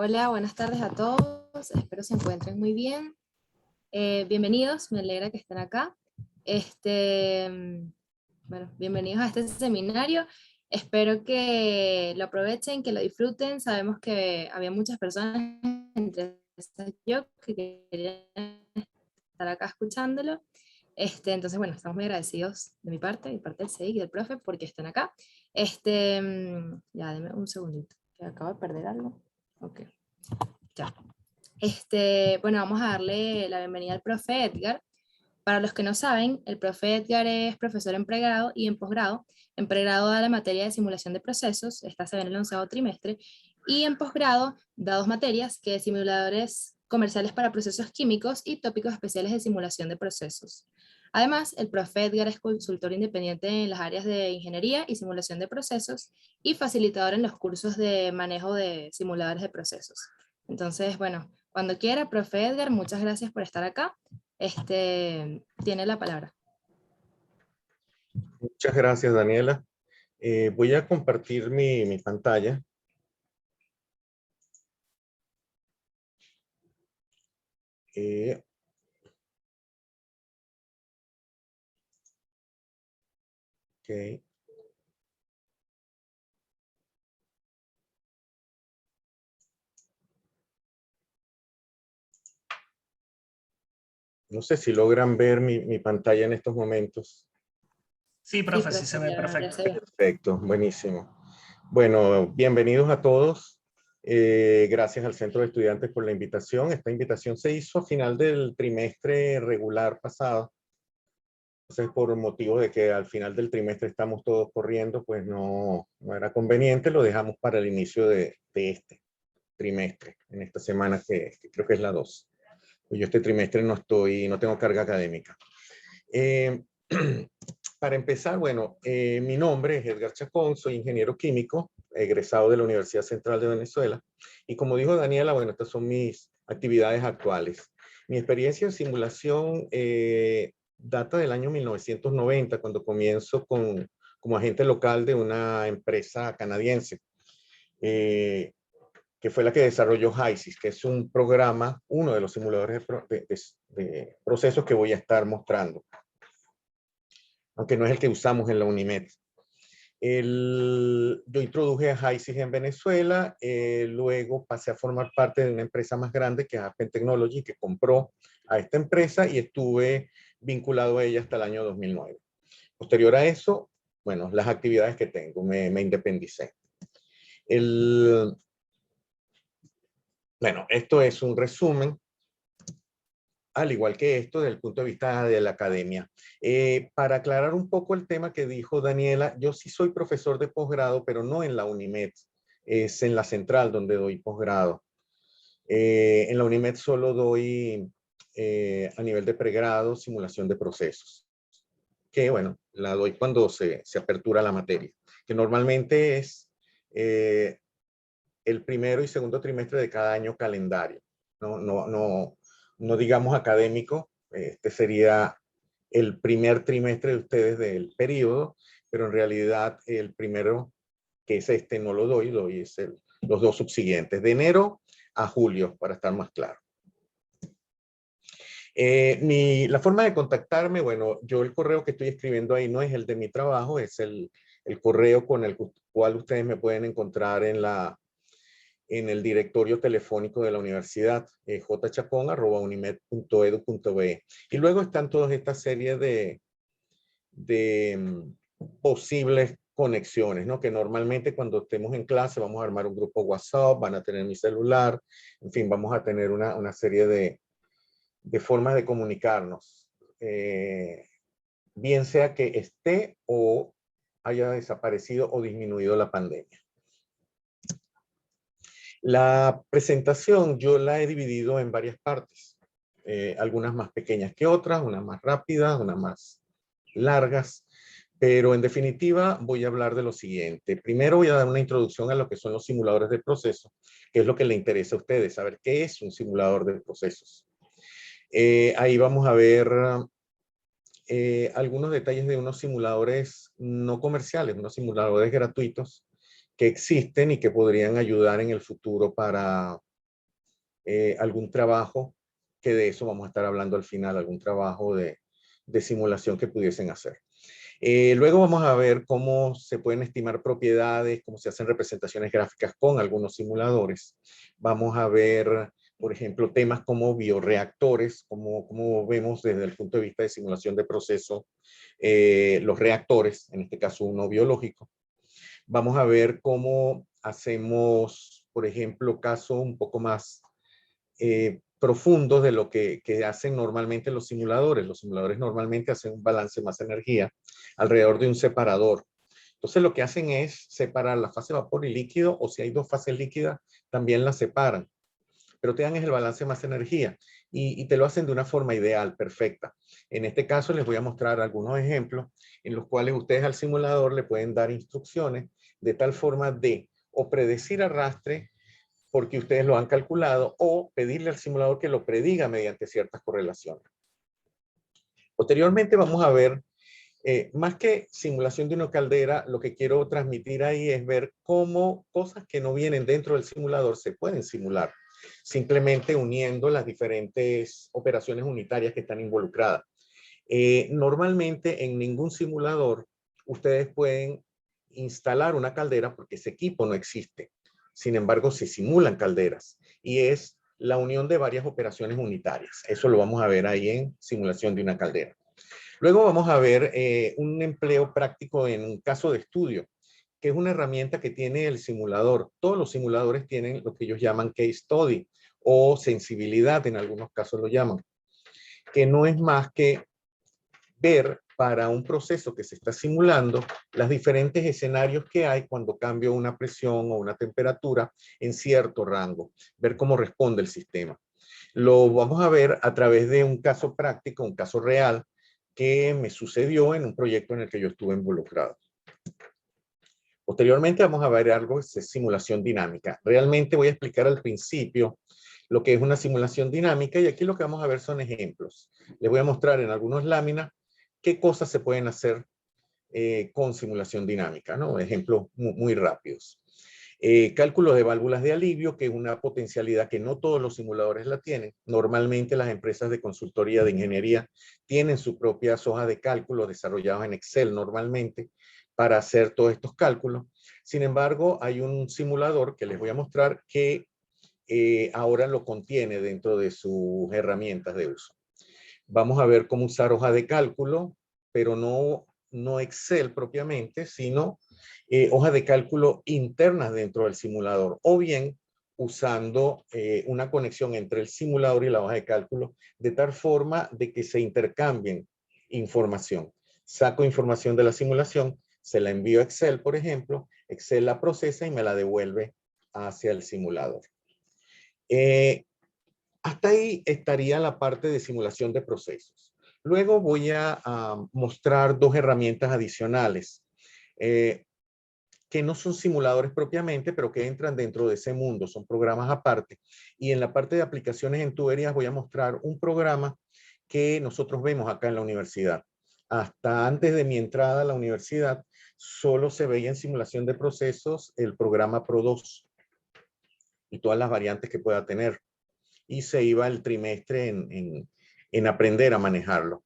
Hola, buenas tardes a todos. Espero se encuentren muy bien. Bienvenidos, me alegra que estén acá. Bienvenidos a este seminario. Espero que lo aprovechen, que lo disfruten. Sabemos que había muchas personas, entre esas yo, que querían estar acá escuchándolo. Entonces, bueno, estamos muy agradecidos de mi parte del CEIC y del profe, porque están acá. Ya, denme un segundito, que acabo de perder algo. Ok, ya. Bueno, vamos a darle la bienvenida al profe Edgar. Para los que no saben, el profe Edgar es profesor en pregrado y en posgrado. En pregrado da la materia de simulación de procesos, esta se ve en el 11º trimestre, y en posgrado da dos materias, que es simuladores comerciales para procesos químicos y tópicos especiales de simulación de procesos. Además, el profe Edgar es consultor independiente en las áreas de ingeniería y simulación de procesos y facilitador en los cursos de manejo de simuladores de procesos. Entonces, bueno, cuando quiera, profe Edgar, muchas gracias por estar acá. Tiene la palabra. Muchas gracias, Daniela. Voy a compartir mi pantalla. Ok. No sé si logran ver mi pantalla en estos momentos. Sí, profe, sí se ve perfecto. Perfecto, buenísimo. Bueno, bienvenidos a todos. Gracias al Centro de Estudiantes por la invitación. Esta invitación se hizo a final del trimestre regular pasado. Entonces, por motivo de que al final del trimestre estamos todos corriendo, pues no era conveniente, lo dejamos para el inicio de este trimestre, en esta semana que creo que es la 2. Pues yo este trimestre no tengo carga académica. Para empezar, bueno, mi nombre es Edgar Chacón, soy ingeniero químico, egresado de la Universidad Central de Venezuela. Y como dijo Daniela, bueno, estas son mis actividades actuales. Mi experiencia en simulación data del año 1990, cuando comienzo como agente local de una empresa canadiense, que fue la que desarrolló HYSYS, que es un programa, uno de los simuladores de procesos que voy a estar mostrando, aunque no es el que usamos en la UNIMED. Yo introduje a HYSYS en Venezuela, luego pasé a formar parte de una empresa más grande que es Aspen Technology, que compró a esta empresa y estuve vinculado a ella hasta el año 2009. Posterior a eso, bueno, las actividades que tengo, me independicé. Bueno, esto es un resumen, al igual que esto, desde el punto de vista de la academia. Para aclarar un poco el tema que dijo Daniela, yo sí soy profesor de posgrado, pero no en la UNIMED, es en la central donde doy posgrado. En la UNIMED solo doy a nivel de pregrado simulación de procesos, que bueno, la doy cuando se apertura la materia, que normalmente es el primero y segundo trimestre de cada año calendario. No digamos académico, este sería el primer trimestre de ustedes del periodo, pero en realidad el primero, que es este, no lo doy los dos subsiguientes, de enero a julio, para estar más claro. La forma de contactarme, bueno, yo el correo que estoy escribiendo ahí no es el de mi trabajo, es el correo con el cual ustedes me pueden encontrar en el directorio telefónico de la universidad, jchacon@unimed.edu.be. Y luego están todas estas series de posibles conexiones, ¿no? Que normalmente cuando estemos en clase vamos a armar un grupo WhatsApp, van a tener mi celular, en fin, vamos a tener una serie de formas de comunicarnos. Bien sea que esté o haya desaparecido o disminuido la pandemia. La presentación yo la he dividido en varias partes, algunas más pequeñas que otras, unas más rápidas, unas más largas, pero en definitiva voy a hablar de lo siguiente. Primero voy a dar una introducción a lo que son los simuladores de procesos, que es lo que le interesa a ustedes, saber qué es un simulador de procesos. Ahí vamos a ver algunos detalles de unos simuladores no comerciales, unos simuladores gratuitos que existen y que podrían ayudar en el futuro para algún trabajo, que de eso vamos a estar hablando al final, algún trabajo de simulación que pudiesen hacer. Luego vamos a ver cómo se pueden estimar propiedades, cómo se hacen representaciones gráficas con algunos simuladores. Vamos a ver, por ejemplo, temas como bioreactores, como vemos desde el punto de vista de simulación de proceso, los reactores, en este caso uno biológico. Vamos a ver cómo hacemos, por ejemplo, casos un poco más profundos de lo que hacen normalmente los simuladores. Los simuladores normalmente hacen un balance masa-energía alrededor de un separador. Entonces lo que hacen es separar la fase vapor y líquido, o si hay dos fases líquidas, también las separan. Pero te dan es el balance masa-energía y te lo hacen de una forma ideal, perfecta. En este caso les voy a mostrar algunos ejemplos en los cuales ustedes al simulador le pueden dar instrucciones de tal forma de o predecir arrastre porque ustedes lo han calculado, o pedirle al simulador que lo prediga mediante ciertas correlaciones. Posteriormente vamos a ver, más que simulación de una caldera, lo que quiero transmitir ahí es ver cómo cosas que no vienen dentro del simulador se pueden simular, simplemente uniendo las diferentes operaciones unitarias que están involucradas. Normalmente en ningún simulador ustedes pueden instalar una caldera porque ese equipo no existe. Sin embargo, se simulan calderas y es la unión de varias operaciones unitarias. Eso lo vamos a ver ahí en simulación de una caldera. Luego vamos a ver un empleo práctico en un caso de estudio, que es una herramienta que tiene el simulador. Todos los simuladores tienen lo que ellos llaman case study o sensibilidad, en algunos casos lo llaman, que no es más que ver para un proceso que se está simulando los diferentes escenarios que hay cuando cambio una presión o una temperatura en cierto rango, ver cómo responde el sistema. Lo vamos a ver a través de un caso práctico, un caso real que me sucedió en un proyecto en el que yo estuve involucrado. Posteriormente vamos a ver algo de simulación dinámica. Realmente voy a explicar al principio lo que es una simulación dinámica y aquí lo que vamos a ver son ejemplos. Les voy a mostrar en algunas láminas qué cosas se pueden hacer con simulación dinámica, ¿no? Ejemplos muy rápidos. Cálculo de válvulas de alivio, que es una potencialidad que no todos los simuladores la tienen. Normalmente las empresas de consultoría de ingeniería tienen sus propias hojas de cálculo desarrolladas en Excel normalmente para hacer todos estos cálculos. Sin embargo, hay un simulador que les voy a mostrar que ahora lo contiene dentro de sus herramientas de uso. Vamos a ver cómo usar hoja de cálculo, pero no Excel propiamente, sino hojas de cálculo internas dentro del simulador, o bien usando una conexión entre el simulador y la hoja de cálculo, de tal forma de que se intercambien información. Saco información de la simulación, se la envío a Excel, por ejemplo, Excel la procesa y me la devuelve hacia el simulador. Hasta ahí estaría la parte de simulación de procesos. Luego voy a mostrar dos herramientas adicionales que no son simuladores propiamente, pero que entran dentro de ese mundo, son programas aparte. Y en la parte de aplicaciones en tuberías voy a mostrar un programa que nosotros vemos acá en la universidad. Hasta antes de mi entrada a la universidad, solo se veía en simulación de procesos el programa Pro2 y todas las variantes que pueda tener. Y se iba el trimestre en aprender a manejarlo.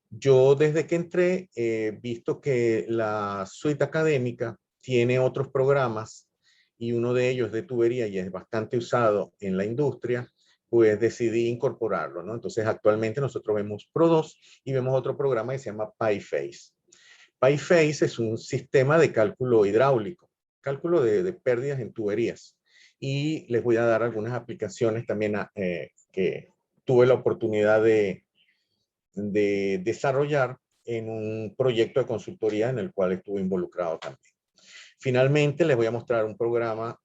Yo desde que entré he visto que la suite académica tiene otros programas y uno de ellos de tubería y es bastante usado en la industria, pues decidí incorporarlo, ¿no? Entonces actualmente nosotros vemos Pro2 y vemos otro programa que se llama PyPhase. PyPhase es un sistema de cálculo hidráulico, cálculo de pérdidas en tuberías. Y les voy a dar algunas aplicaciones también que tuve la oportunidad de desarrollar en un proyecto de consultoría en el cual estuve involucrado también. Finalmente, les voy a mostrar un programa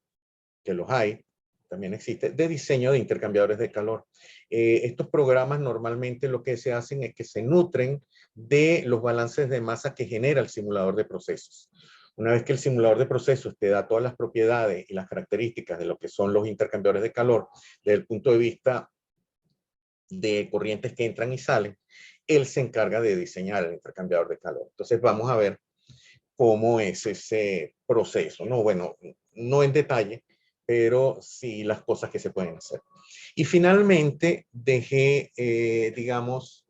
que los hay, también existe, de diseño de intercambiadores de calor. Estos programas normalmente lo que se hacen es que se nutren de los balances de masa que genera el simulador de procesos. Una vez que el simulador de procesos te da todas las propiedades y las características de lo que son los intercambiadores de calor desde el punto de vista de corrientes que entran y salen, él se encarga de diseñar el intercambiador de calor. Entonces vamos a ver cómo es ese proceso, ¿no? Bueno, no en detalle, pero sí las cosas que se pueden hacer. Y finalmente dejé, digamos,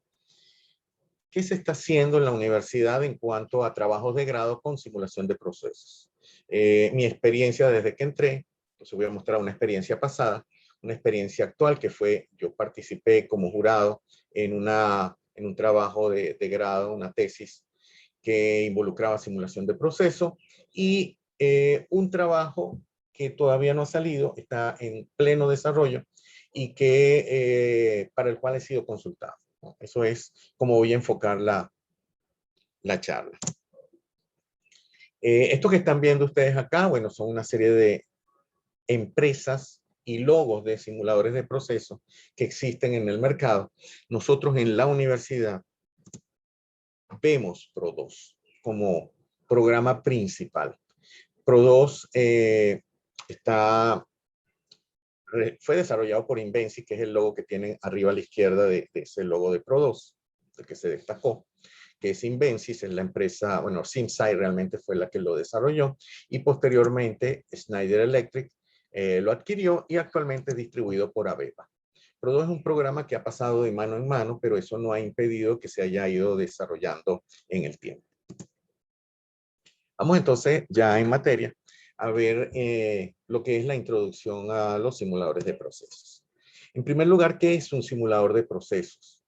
qué se está haciendo en la universidad en cuanto a trabajos de grado con simulación de procesos. Mi experiencia desde que entré, entonces voy a mostrar una experiencia pasada, una experiencia actual que fue, yo participé como jurado en un trabajo de grado, una tesis que involucraba simulación de proceso y un trabajo que todavía no ha salido, está en pleno desarrollo y que para el cual he sido consultado, ¿no? Eso es como voy a enfocar la charla. Esto que están viendo ustedes acá, bueno, son una serie de empresas y logos de simuladores de procesos que existen en el mercado. Nosotros en la universidad vemos Pro2 como programa principal. Pro2 fue desarrollado por Invenci, que es el logo que tienen arriba a la izquierda de ese logo de Pro2, el que se destacó, que es Invenci, es la empresa, bueno, SimSci realmente fue la que lo desarrolló, y posteriormente Schneider Electric lo adquirió y actualmente es distribuido por AVEVA. Pro2 es un programa que ha pasado de mano en mano, pero eso no ha impedido que se haya ido desarrollando en el tiempo. Vamos entonces ya en materia a ver lo que es la introducción a los simuladores de procesos. En primer lugar, ¿qué es un simulador de procesos?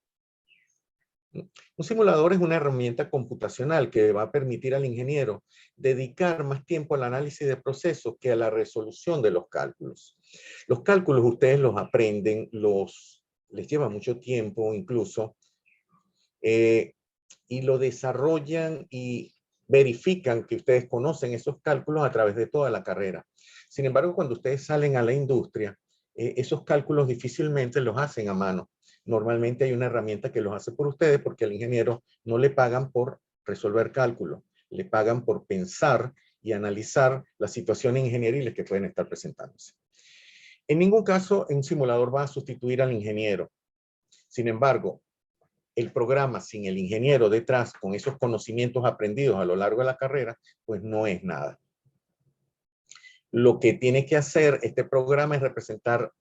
Un simulador es una herramienta computacional que va a permitir al ingeniero dedicar más tiempo al análisis de procesos que a la resolución de los cálculos. Los cálculos ustedes los aprenden, les lleva mucho tiempo incluso, y lo desarrollan y verifican que ustedes conocen esos cálculos a través de toda la carrera. Sin embargo, cuando ustedes salen a la industria, esos cálculos difícilmente los hacen a mano. Normalmente hay una herramienta que los hace por ustedes porque al ingeniero no le pagan por resolver cálculos, le pagan por pensar y analizar las situaciones ingenieriles que pueden estar presentándose. En ningún caso un simulador va a sustituir al ingeniero. Sin embargo, el programa sin el ingeniero detrás, con esos conocimientos aprendidos a lo largo de la carrera, pues no es nada. Lo que tiene que hacer este programa es representar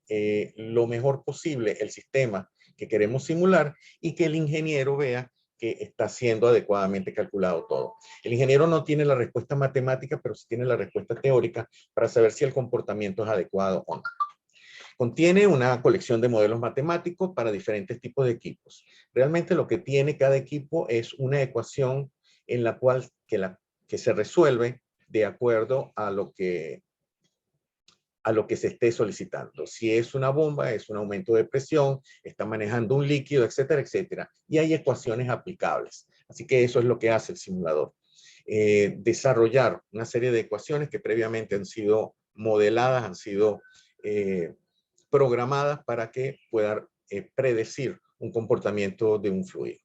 lo mejor posible el sistema que queremos simular y que el ingeniero vea que está siendo adecuadamente calculado todo. El ingeniero no tiene la respuesta matemática, pero sí tiene la respuesta teórica para saber si el comportamiento es adecuado o no. Contiene una colección de modelos matemáticos para diferentes tipos de equipos. Realmente lo que tiene cada equipo es una ecuación en la cual que se resuelve de acuerdo a lo que se esté solicitando. Si es una bomba, es un aumento de presión, está manejando un líquido, etcétera, etcétera. Y hay ecuaciones aplicables. Así que eso es lo que hace el simulador. Desarrollar una serie de ecuaciones que previamente han sido modeladas, han sido programadas para que puedan predecir un comportamiento de un fluido.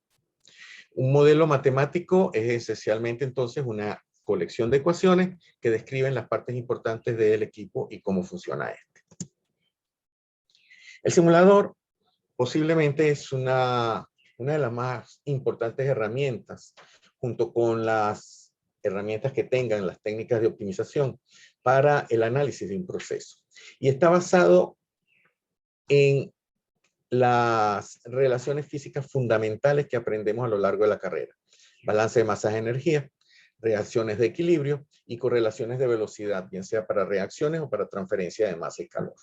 Un modelo matemático es esencialmente entonces una colección de ecuaciones que describen las partes importantes del equipo y cómo funciona este. El simulador posiblemente es una de las más importantes herramientas, junto con las herramientas que tengan las técnicas de optimización para el análisis de un proceso. Y está basado en las relaciones físicas fundamentales que aprendemos a lo largo de la carrera. Balance de masas de energía, reacciones de equilibrio y correlaciones de velocidad, bien sea para reacciones o para transferencia de masa y calor.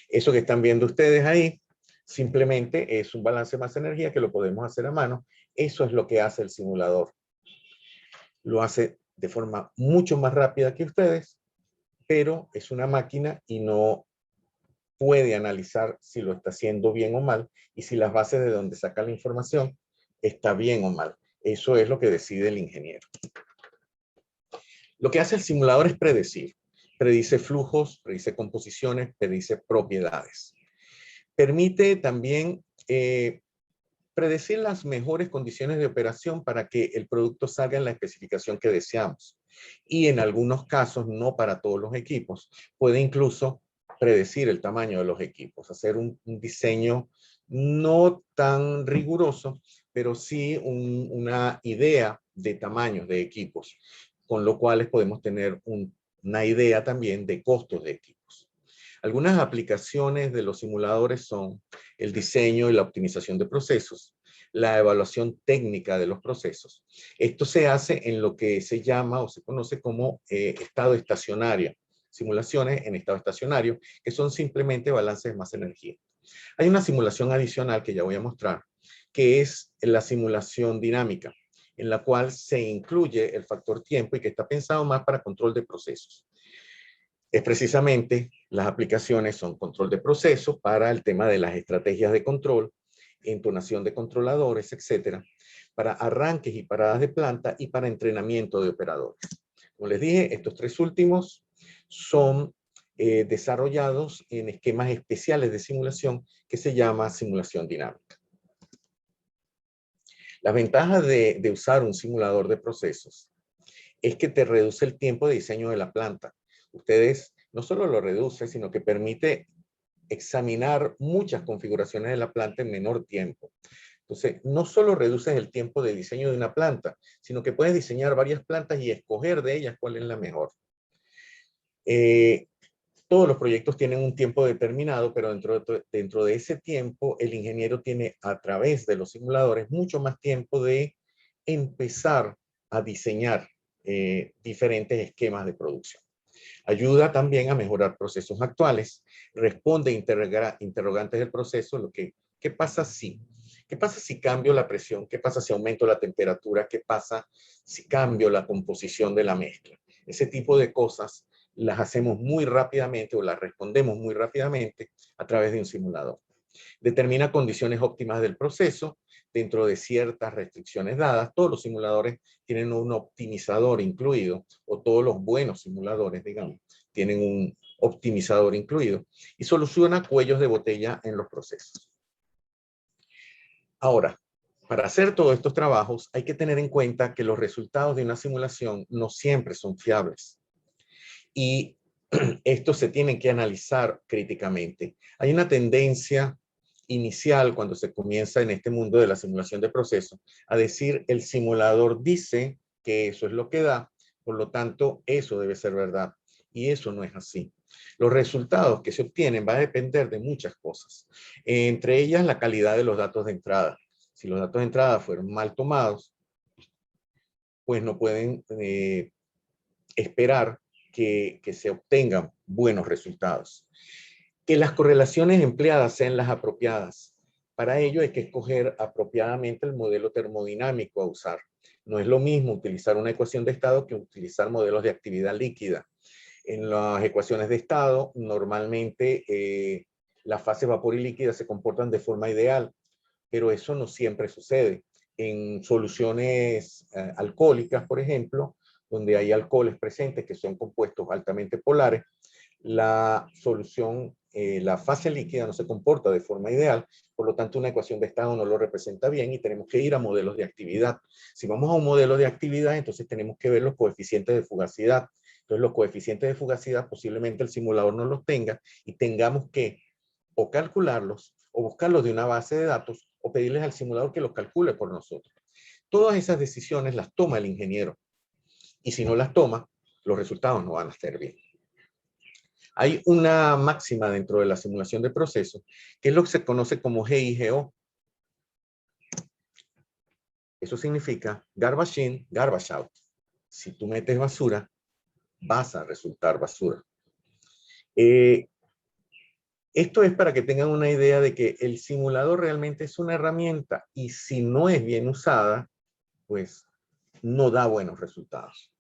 Eso que están viendo ustedes ahí simplemente es un balance de masa de energía que lo podemos hacer a mano. Eso es lo que hace el simulador. Lo hace de forma mucho más rápida que ustedes, pero es una máquina y no puede analizar si lo está haciendo bien o mal y si las bases de donde saca la información está bien o mal. Eso es lo que decide el ingeniero. Lo que hace el simulador es predecir. Predice flujos, predice composiciones, predice propiedades. Permite también predecir las mejores condiciones de operación para que el producto salga en la especificación que deseamos. Y en algunos casos, no para todos los equipos, puede incluso predecir el tamaño de los equipos, hacer un diseño no tan riguroso, pero sí una idea de tamaños de equipos, con lo cual podemos tener una idea también de costos de equipos. Algunas aplicaciones de los simuladores son el diseño y la optimización de procesos, la evaluación técnica de los procesos. Esto se hace en lo que se llama o se conoce como estado estacionario, simulaciones en estado estacionario, que son simplemente balances de masa energía. Hay una simulación adicional que ya voy a mostrar, que es la simulación dinámica, en la cual se incluye el factor tiempo y que está pensado más para control de procesos. Es precisamente, las aplicaciones son control de procesos para el tema de las estrategias de control, entonación de controladores, etcétera, para arranques y paradas de planta y para entrenamiento de operadores. Como les dije, estos tres últimos son desarrollados en esquemas especiales de simulación que se llama simulación dinámica. Las ventajas de usar un simulador de procesos es que te reduce el tiempo de diseño de la planta. Ustedes no solo lo reduce, sino que permite examinar muchas configuraciones de la planta en menor tiempo. Entonces, no solo reduces el tiempo de diseño de una planta, sino que puedes diseñar varias plantas y escoger de ellas cuál es la mejor. Todos los proyectos tienen un tiempo determinado, pero dentro de ese tiempo, el ingeniero tiene a través de los simuladores mucho más tiempo de empezar a diseñar diferentes esquemas de producción. Ayuda también a mejorar procesos actuales, responde interrogantes del proceso, ¿qué pasa si? ¿Qué pasa si cambio la presión? ¿Qué pasa si aumento la temperatura? ¿Qué pasa si cambio la composición de la mezcla? Ese tipo de cosas las hacemos muy rápidamente o las respondemos muy rápidamente a través de un simulador. Determina condiciones óptimas del proceso dentro de ciertas restricciones dadas. Todos los simuladores tienen un optimizador incluido, o todos los buenos simuladores, digamos, tienen un optimizador incluido, y soluciona cuellos de botella en los procesos. Ahora, para hacer todos estos trabajos hay que tener en cuenta que los resultados de una simulación no siempre son fiables. Y estos se tienen que analizar críticamente. Hay una tendencia inicial cuando se comienza en este mundo de la simulación de procesos a decir el simulador dice que eso es lo que da, por lo tanto eso debe ser verdad. Y eso no es así. Los resultados que se obtienen van a depender de muchas cosas, entre ellas la calidad de los datos de entrada. Si los datos de entrada fueron mal tomados, pues no pueden esperar que se obtengan buenos resultados. Que las correlaciones empleadas sean las apropiadas. Para ello hay que escoger apropiadamente el modelo termodinámico a usar. No es lo mismo utilizar una ecuación de estado que utilizar modelos de actividad líquida. En las ecuaciones de estado, normalmente las fases vapor y líquida se comportan de forma ideal, pero eso no siempre sucede. En soluciones alcohólicas, por ejemplo, donde hay alcoholes presentes que son compuestos altamente polares, la solución, la fase líquida no se comporta de forma ideal, por lo tanto una ecuación de estado no lo representa bien y tenemos que ir a modelos de actividad. Si vamos a un modelo de actividad, entonces tenemos que ver los coeficientes de fugacidad. Entonces los coeficientes de fugacidad posiblemente el simulador no los tenga y tengamos que o calcularlos o buscarlos de una base de datos o pedirles al simulador que los calcule por nosotros. Todas esas decisiones las toma el ingeniero. Y si no las toma, los resultados no van a estar bien. Hay una máxima dentro de la simulación de procesos, que es lo que se conoce como GIGO. Eso significa garbage in, garbage out. Si tú metes basura, vas a resultar basura. Esto es para que tengan una idea de que el simulador realmente es una herramienta y si no es bien usada, pues no da buenos resultados.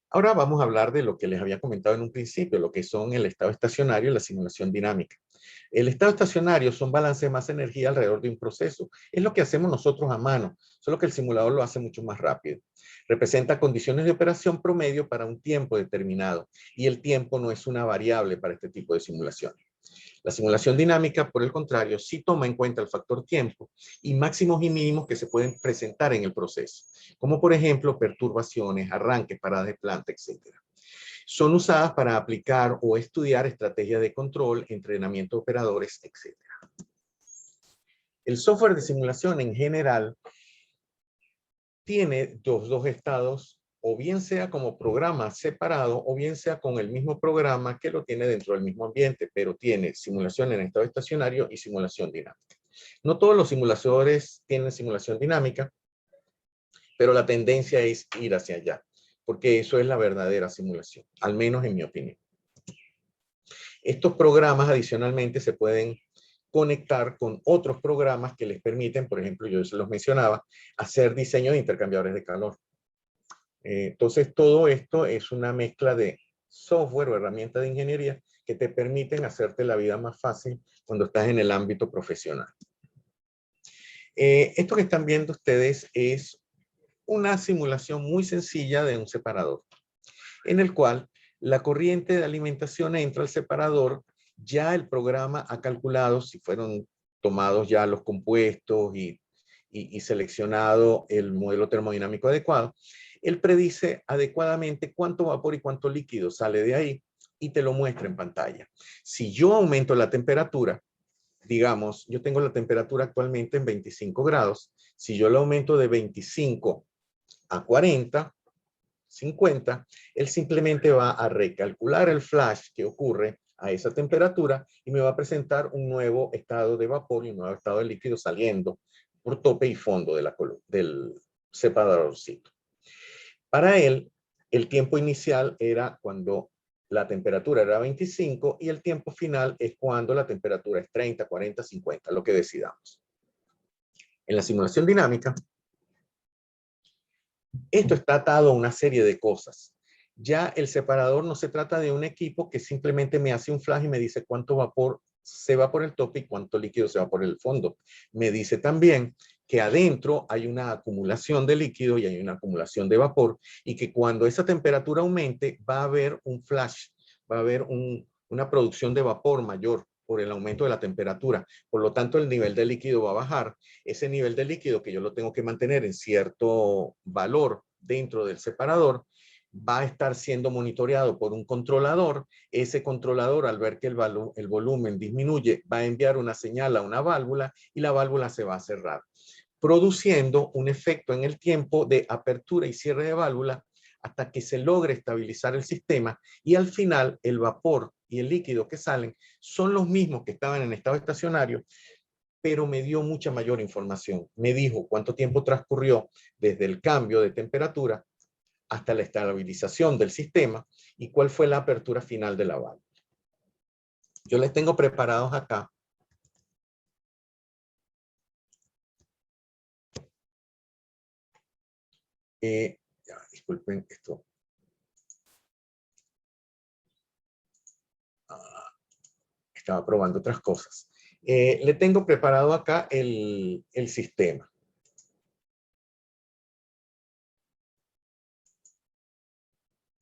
Ahora vamos a hablar de lo que les había comentado en un principio, lo que son el estado estacionario y la simulación dinámica. El estado estacionario son balances de masa energía alrededor de un proceso. Es lo que hacemos nosotros a mano, solo que el simulador lo hace mucho más rápido. Representa condiciones de operación promedio para un tiempo determinado y el tiempo no es una variable para este tipo de simulación. La simulación dinámica, por el contrario, sí toma en cuenta el factor tiempo y máximos y mínimos que se pueden presentar en el proceso, como por ejemplo perturbaciones, arranques, paradas de planta, etc. Son usadas para aplicar o estudiar estrategias de control, entrenamiento de operadores, etc. El software de simulación en general tiene dos estados o bien sea como programa separado, o bien sea con el mismo programa que lo tiene dentro del mismo ambiente, pero tiene simulación en estado estacionario y simulación dinámica. No todos los simuladores tienen simulación dinámica, pero la tendencia es ir hacia allá, porque eso es la verdadera simulación, al menos en mi opinión. Estos programas adicionalmente se pueden conectar con otros programas que les permiten, por ejemplo, yo se los mencionaba, hacer diseño de intercambiadores de calor. Entonces, todo esto es una mezcla de software o herramientas de ingeniería que te permiten hacerte la vida más fácil cuando estás en el ámbito profesional. Esto que están viendo ustedes es una simulación muy sencilla de un separador, en el cual la corriente de alimentación entra al separador, ya el programa ha calculado si fueron tomados ya los compuestos y seleccionado el modelo termodinámico adecuado. Él predice adecuadamente cuánto vapor y cuánto líquido sale de ahí y te lo muestra en pantalla. Si yo aumento la temperatura, digamos, yo tengo la temperatura actualmente en 25 grados, si yo la aumento de 25 a 40, 50, él simplemente va a recalcular el flash que ocurre a esa temperatura y me va a presentar un nuevo estado de vapor y un nuevo estado de líquido saliendo por tope y fondo de del separadorcito. Para él, el tiempo inicial era cuando la temperatura era 25 y el tiempo final es cuando la temperatura es 30, 40, 50, lo que decidamos. En la simulación dinámica, esto está atado a una serie de cosas. Ya el separador no se trata de un equipo que simplemente me hace un flash y me dice cuánto vapor se va por el tope y cuánto líquido se va por el fondo. Me dice también que adentro hay una acumulación de líquido y hay una acumulación de vapor y que cuando esa temperatura aumente va a haber un flash, va a haber una producción de vapor mayor por el aumento de la temperatura. Por lo tanto, el nivel de líquido va a bajar. Ese nivel de líquido que yo lo tengo que mantener en cierto valor dentro del separador, va a estar siendo monitoreado por un controlador. Ese controlador, al ver que el volumen disminuye, va a enviar una señal a una válvula y la válvula se va a cerrar, produciendo un efecto en el tiempo de apertura y cierre de válvula hasta que se logre estabilizar el sistema y al final el vapor y el líquido que salen son los mismos que estaban en estado estacionario, pero me dio mucha mayor información. Me dijo cuánto tiempo transcurrió desde el cambio de temperatura hasta la estabilización del sistema y cuál fue la apertura final de la válvula. Yo les tengo preparados acá ya, disculpen esto. Estaba probando otras cosas. Le tengo preparado acá el sistema.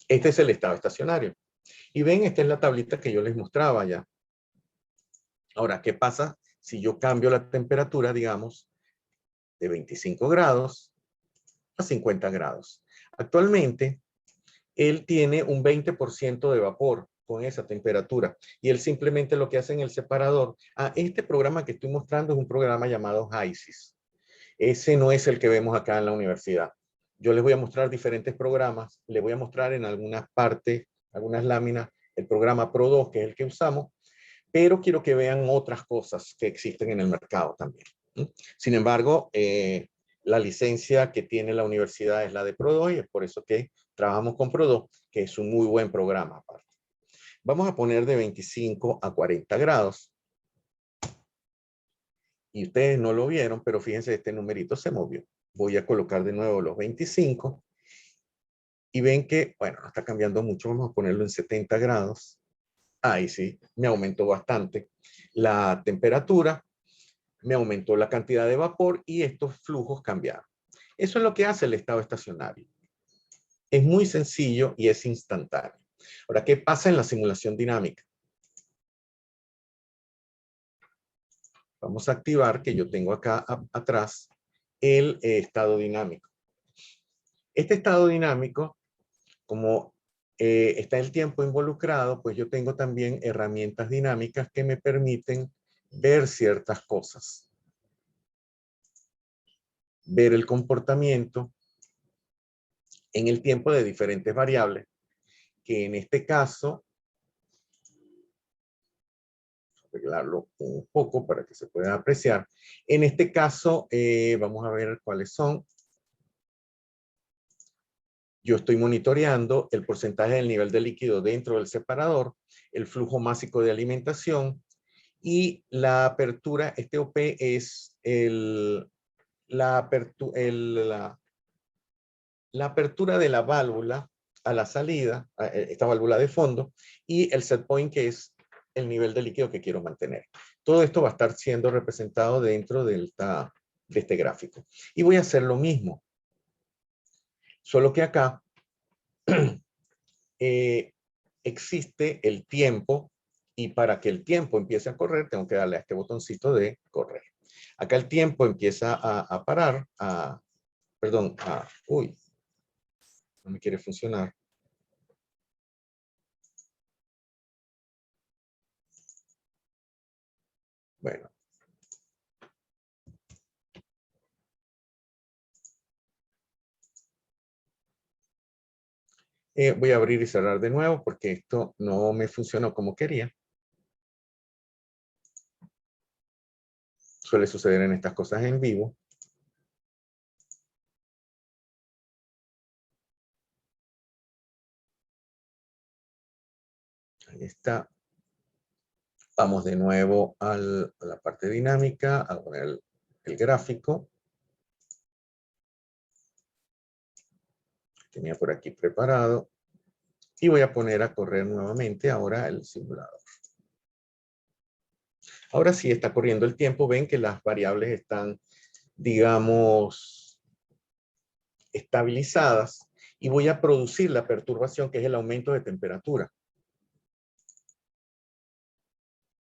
Este es el estado estacionario. Y ven, esta es la tablita que yo les mostraba ya. Ahora, ¿qué pasa si yo cambio la temperatura, digamos, de 25 grados a 50 grados? Actualmente, él tiene un 20% de vapor con esa temperatura. Y él simplemente lo que hace en el separador, este programa que estoy mostrando es un programa llamado HYSYS. Ese no es el que vemos acá en la universidad. Yo les voy a mostrar diferentes programas. Les voy a mostrar en algunas partes, algunas láminas, el programa Pro 2, que es el que usamos, pero quiero que vean otras cosas que existen en el mercado también. Sin embargo, la licencia que tiene la universidad es la de Pro 2 y es por eso que trabajamos con Pro 2, que es un muy buen programa aparte. Vamos a poner de 25 a 40 grados. Y ustedes no lo vieron, pero fíjense, este numerito se movió. Voy a colocar de nuevo los 25. Y ven que, bueno, no está cambiando mucho. Vamos a ponerlo en 70 grados. Ahí sí, me aumentó bastante la temperatura, me aumentó la cantidad de vapor y estos flujos cambiaron. Eso es lo que hace el estado estacionario. Es muy sencillo y es instantáneo. Ahora, ¿qué pasa en la simulación dinámica? Vamos a activar, que yo tengo acá atrás, el estado dinámico. Este estado dinámico, como está el tiempo involucrado, pues yo tengo también herramientas dinámicas que me permiten ver ciertas cosas. Ver el comportamiento en el tiempo de diferentes variables, que en este caso, arreglarlo un poco para que se pueda apreciar. En este caso, vamos a ver cuáles son. Yo estoy monitoreando el porcentaje del nivel de líquido dentro del separador, el flujo másico de alimentación y la apertura. Este OP es la apertura de la válvula a la salida, esta válvula de fondo, y el set point, que es el nivel de líquido que quiero mantener. Todo esto va a estar siendo representado dentro de este gráfico. Y voy a hacer lo mismo, solo que acá existe el tiempo, y para que el tiempo empiece a correr, tengo que darle a este botoncito de correr. Acá el tiempo empieza a parar, uy, no me quiere funcionar. Bueno. Voy a abrir y cerrar de nuevo porque esto no me funcionó como quería. Suele suceder en estas cosas en vivo. Ahí está. Vamos de nuevo a la parte dinámica, a poner el gráfico. Tenía por aquí preparado. Y voy a poner a correr nuevamente ahora el simulador. Ahora sí está corriendo el tiempo. Ven que las variables están, digamos, estabilizadas. Y voy a producir la perturbación, que es el aumento de temperatura.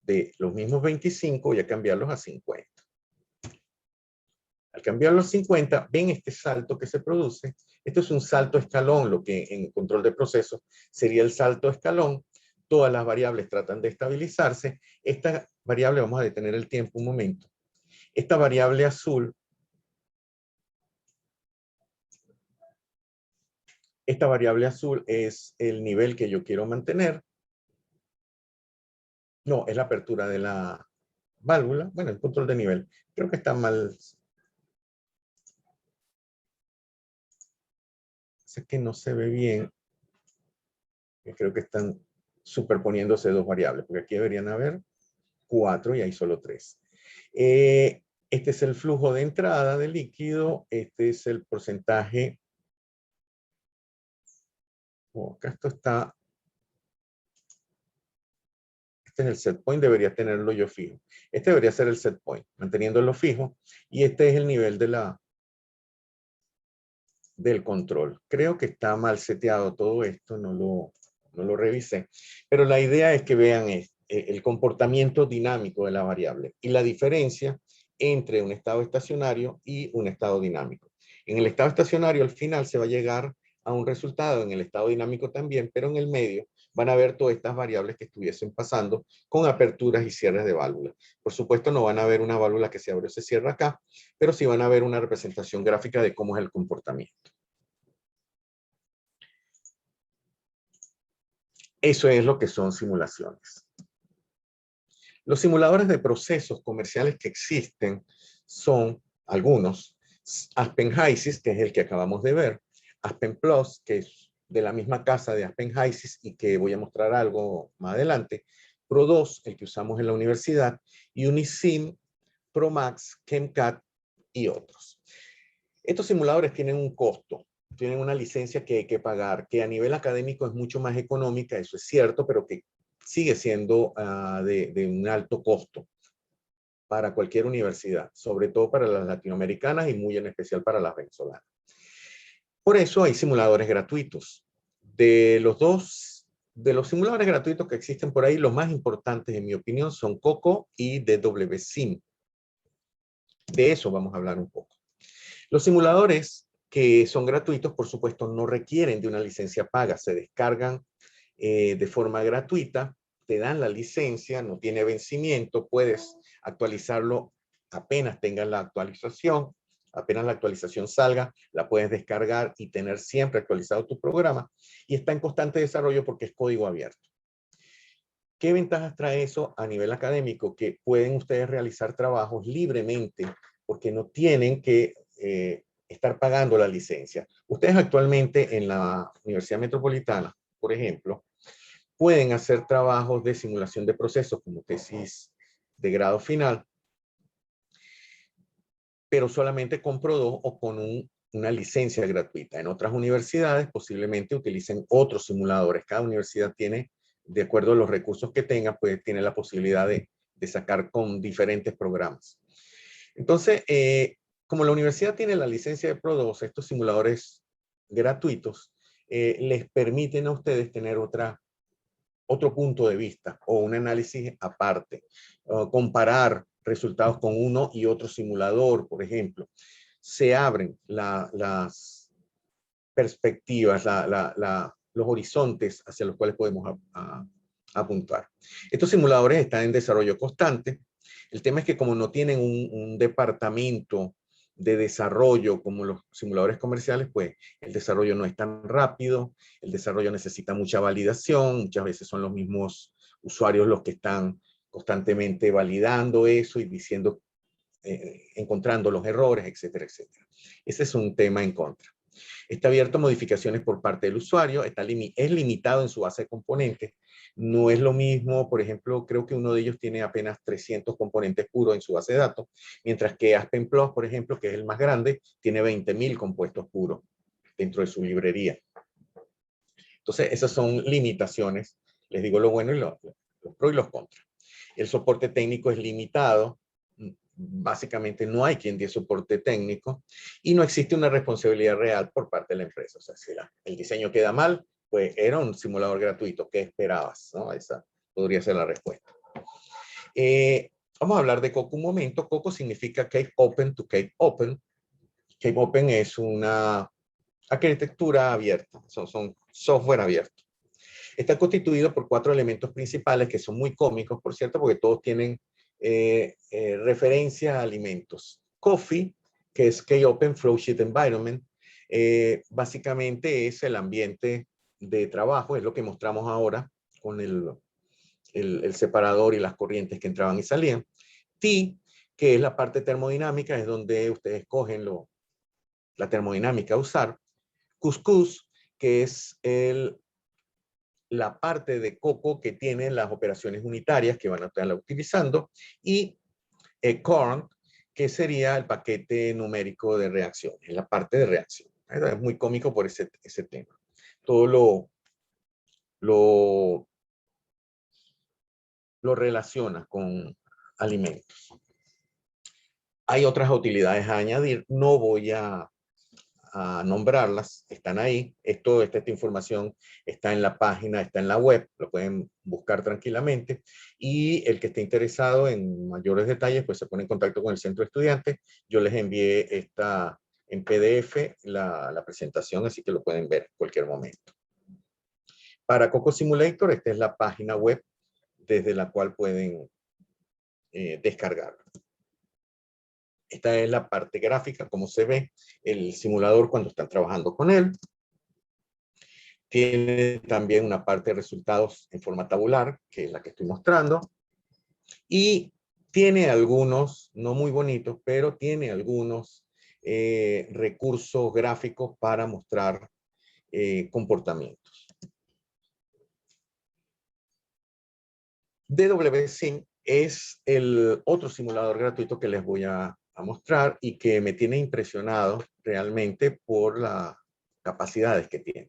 De los mismos 25 voy a cambiarlos a 50. Al cambiarlos a 50, ven este salto que se produce. Esto es un salto escalón, lo que en control de procesos sería el salto escalón. Todas las variables tratan de estabilizarse. Esta variable, vamos a detener el tiempo un momento. Esta variable azul, es el nivel que yo quiero mantener. No, es la apertura de la válvula. Bueno, el control de nivel. Creo que está mal. Sé que no se ve bien. Creo que están superponiéndose dos variables, porque aquí deberían haber 4 y hay solo 3. Este es el flujo de entrada de líquido. Este es el porcentaje. Acá esto está. Este es el set point, debería tenerlo yo fijo. Este debería ser el set point, manteniéndolo fijo. Y este es el nivel del control. Creo que está mal seteado todo esto, no lo revisé. Pero la idea es que vean el comportamiento dinámico de la variable y la diferencia entre un estado estacionario y un estado dinámico. En el estado estacionario, al final, se va a llegar a un resultado, en el estado dinámico también, pero en el medio van a ver todas estas variables que estuviesen pasando con aperturas y cierres de válvulas. Por supuesto, no van a ver una válvula que se abre o se cierra acá, pero sí van a ver una representación gráfica de cómo es el comportamiento. Eso es lo que son simulaciones. Los simuladores de procesos comerciales que existen son algunos. Aspen HYSYS, que es el que acabamos de ver. Aspen Plus, que es de la misma casa de Aspen HYSYS y que voy a mostrar algo más adelante. Pro 2, el que usamos en la universidad. Unisim, ProMax, ChemCAD y otros. Estos simuladores tienen un costo. Tienen una licencia que hay que pagar, que a nivel académico es mucho más económica, eso es cierto, pero que sigue siendo de un alto costo para cualquier universidad, sobre todo para las latinoamericanas y muy en especial para las venezolanas. Por eso hay simuladores gratuitos. De los simuladores gratuitos que existen por ahí, los más importantes, en mi opinión, son Coco y DWSim. De eso vamos a hablar un poco. Los simuladores que son gratuitos, por supuesto, no requieren de una licencia paga, se descargan de forma gratuita, te dan la licencia, no tiene vencimiento, puedes actualizarlo apenas tengas la actualización, Apenas la actualización salga, la puedes descargar y tener siempre actualizado tu programa. Y está en constante desarrollo porque es código abierto. ¿Qué ventajas trae eso a nivel académico? Que pueden ustedes realizar trabajos libremente porque no tienen que estar pagando la licencia. Ustedes actualmente en la Universidad Metropolitana, por ejemplo, pueden hacer trabajos de simulación de procesos como tesis de grado final, pero solamente con Pro2 o con una licencia gratuita. En otras universidades posiblemente utilicen otros simuladores. Cada universidad tiene, de acuerdo a los recursos que tenga, pues tiene la posibilidad de sacar con diferentes programas. Entonces, como la universidad tiene la licencia de Pro2, estos simuladores gratuitos les permiten a ustedes tener otro punto de vista o un análisis aparte, comparar resultados con uno y otro simulador, por ejemplo. Se abren las perspectivas, los horizontes hacia los cuales podemos apuntar. Estos simuladores están en desarrollo constante. El tema es que como no tienen un departamento de desarrollo como los simuladores comerciales, pues el desarrollo no es tan rápido, el desarrollo necesita mucha validación, muchas veces son los mismos usuarios los que están constantemente validando eso y diciendo, encontrando los errores, etcétera, etcétera. Ese es un tema en contra. Está abierto a modificaciones por parte del usuario, es limitado en su base de componentes. No es lo mismo, por ejemplo, creo que uno de ellos tiene apenas 300 componentes puros en su base de datos, mientras que Aspen Plus, por ejemplo, que es el más grande, tiene 20.000 compuestos puros dentro de su librería. Entonces, esas son limitaciones. Les digo lo bueno y los pros y los contras. El soporte técnico es limitado. Básicamente no hay quien dé soporte técnico y no existe una responsabilidad real por parte de la empresa. O sea, si el diseño queda mal, pues era un simulador gratuito. ¿Qué esperabas? ¿No? Esa podría ser la respuesta. Vamos a hablar de Coco un momento. Coco significa Cape Open to Cape Open. Cape Open es una arquitectura abierta, son software abierto. Está constituido por 4 elementos principales que son muy cómicos, por cierto, porque todos tienen referencia a alimentos. Coffee, que es K-Open Flowsheet Environment, básicamente es el ambiente de trabajo, es lo que mostramos ahora con el separador y las corrientes que entraban y salían. T, que es la parte termodinámica, es donde ustedes escogen la termodinámica a usar. Cuscus, que es la parte de Coco que tiene las operaciones unitarias que van a estar utilizando, y Corn, que sería el paquete numérico de reacciones, la parte de reacción. Es muy cómico por ese tema. Todo lo relaciona con alimentos. Hay otras utilidades a añadir, no voy a nombrarlas, están ahí. Esta información está en la página, está en la web, lo pueden buscar tranquilamente. Y el que esté interesado en mayores detalles, pues se pone en contacto con el centro de estudiantes. Yo les envié en PDF la presentación, así que lo pueden ver en cualquier momento. Para Coco Simulator, esta es la página web desde la cual pueden descargarlo. Esta es la parte gráfica, como se ve el simulador cuando están trabajando con él. Tiene también una parte de resultados en forma tabular, que es la que estoy mostrando. Y tiene algunos, no muy bonitos, pero tiene algunos recursos gráficos para mostrar comportamientos. DWSim es el otro simulador gratuito que les voy a mostrar y que me tiene impresionado realmente por las capacidades que tiene.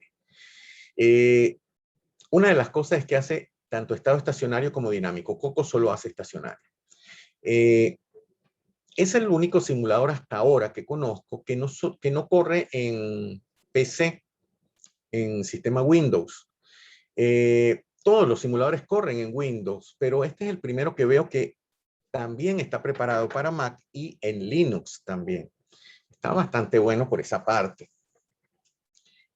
Una de las cosas es que hace tanto estado estacionario como dinámico. Coco solo hace estacionario. Es el único simulador hasta ahora que conozco que no corre en PC, en sistema Windows. Todos los simuladores corren en Windows, pero este es el primero que veo que también está preparado para Mac y en Linux también. Está bastante bueno por esa parte.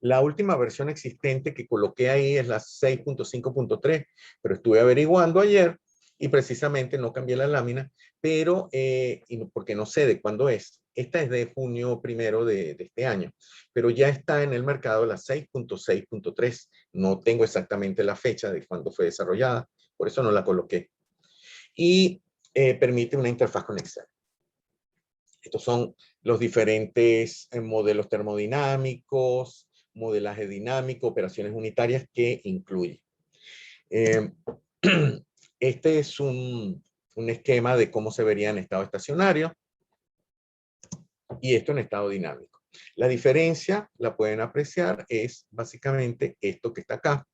La última versión existente que coloqué ahí es la 6.5.3, pero estuve averiguando ayer y precisamente no cambié la lámina, pero porque no sé de cuándo es. Esta es de junio 1 de este año, pero ya está en el mercado la 6.6.3. No tengo exactamente la fecha de cuando fue desarrollada, por eso no la coloqué. Y permite una interfaz con Excel. Estos son los diferentes modelos termodinámicos, modelaje dinámico, operaciones unitarias que incluye. Este es un esquema de cómo se vería en estado estacionario y esto en estado dinámico. La diferencia, la pueden apreciar, es básicamente esto que está acá,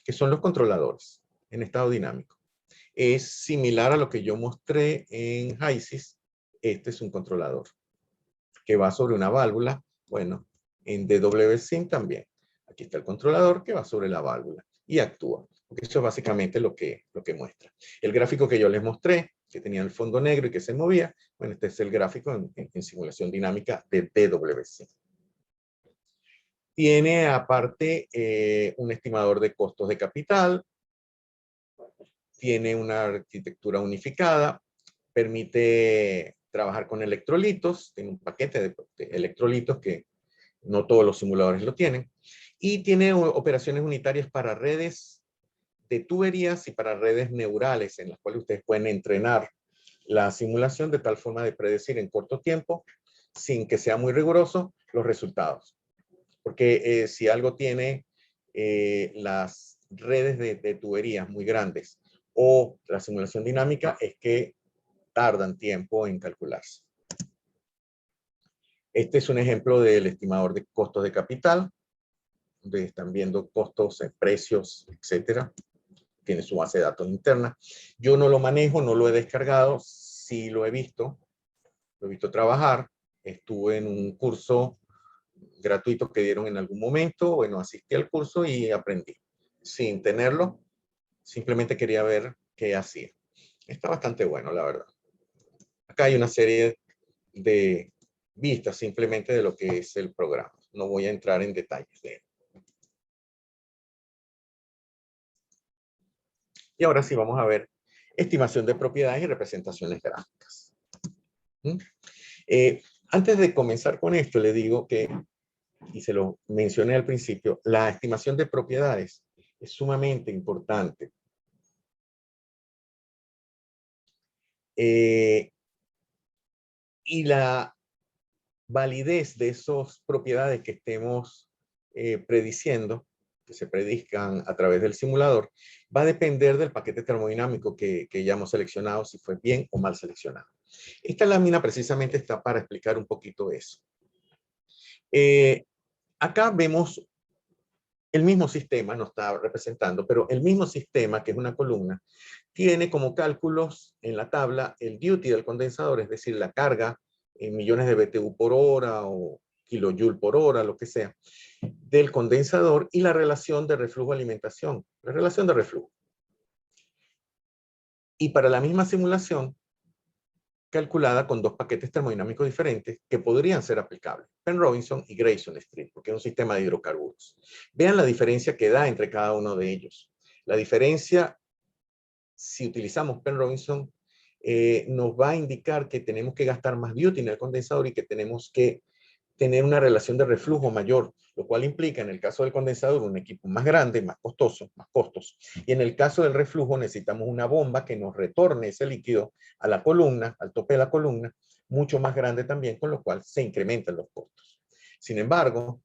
que son los controladores en estado dinámico. Es similar a lo que yo mostré en HYSYS. Este es un controlador que va sobre una válvula. Bueno, en DWSIM también. Aquí está el controlador que va sobre la válvula y actúa. Porque eso es básicamente lo que muestra. El gráfico que yo les mostré, que tenía el fondo negro y que se movía, bueno, este es el gráfico en simulación dinámica de DWSIM. Tiene aparte un estimador de costos de capital, tiene una arquitectura unificada, permite trabajar con electrolitos, tiene un paquete de electrolitos que no todos los simuladores lo tienen, y tiene operaciones unitarias para redes de tuberías y para redes neurales, en las cuales ustedes pueden entrenar la simulación de tal forma de predecir en corto tiempo, sin que sea muy riguroso, los resultados. Porque si algo tiene las redes de tuberías muy grandes o la simulación dinámica es que tardan tiempo en calcularse. Este es un ejemplo del estimador de costos de capital, donde están viendo costos, precios, etcétera. Tiene su base de datos interna. Yo no lo manejo, no lo he descargado, sí lo he visto trabajar. Estuve en un curso gratuito que dieron en algún momento, bueno, asistí al curso y aprendí. Sin tenerlo, simplemente quería ver qué hacía. Está bastante bueno, la verdad. Acá hay una serie de vistas simplemente de lo que es el programa. No voy a entrar en detalles de él. Y ahora sí vamos a ver estimación de propiedades y representaciones gráficas. Antes de comenzar con esto, le digo que, y se lo mencioné al principio, la estimación de propiedades es sumamente importante. Y la validez de esas propiedades que estemos prediciendo, que se predizcan a través del simulador, va a depender del paquete termodinámico que hayamos seleccionado, si fue bien o mal seleccionado. Esta lámina precisamente está para explicar un poquito eso. Acá vemos el mismo sistema, no está representando, pero el mismo sistema, que es una columna, tiene como cálculos en la tabla el duty del condensador, es decir, la carga en millones de BTU por hora o kilojoule por hora, lo que sea, del condensador y la relación de reflujo-alimentación, la relación de reflujo. Y para la misma simulación, calculada con dos paquetes termodinámicos diferentes que podrían ser aplicables, Penn-Robinson y Grayson-Street, porque es un sistema de hidrocarburos. Vean la diferencia que da entre cada uno de ellos. La diferencia, si utilizamos Penn-Robinson, nos va a indicar que tenemos que gastar más duty en el condensador y que tenemos que tener una relación de reflujo mayor, lo cual implica en el caso del condensador un equipo más grande, más costoso, más costos. Y en el caso del reflujo necesitamos una bomba que nos retorne ese líquido a la columna, al tope de la columna, mucho más grande también, con lo cual se incrementan los costos. Sin embargo,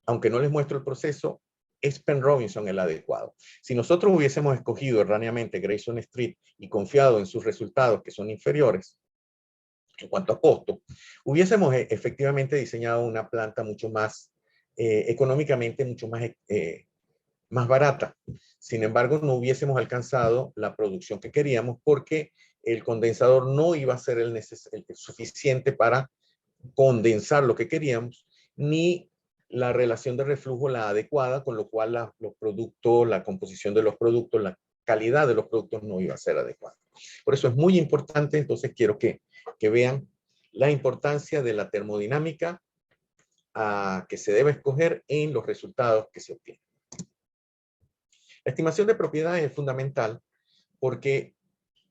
aunque no les muestro el proceso, es Penn-Robinson el adecuado. Si nosotros hubiésemos escogido erróneamente Grayson-Street y confiado en sus resultados que son inferiores, en cuanto a costo, hubiésemos efectivamente diseñado una planta mucho más económicamente, mucho más barata. Sin embargo, no hubiésemos alcanzado la producción que queríamos porque el condensador no iba a ser el suficiente para condensar lo que queríamos, ni la relación de reflujo la adecuada, con lo cual los productos, la composición de los productos, la calidad de los productos no iba a ser adecuada. Por eso es muy importante, entonces quiero que vean la importancia de la termodinámica que se debe escoger en los resultados que se obtienen. La estimación de propiedades es fundamental porque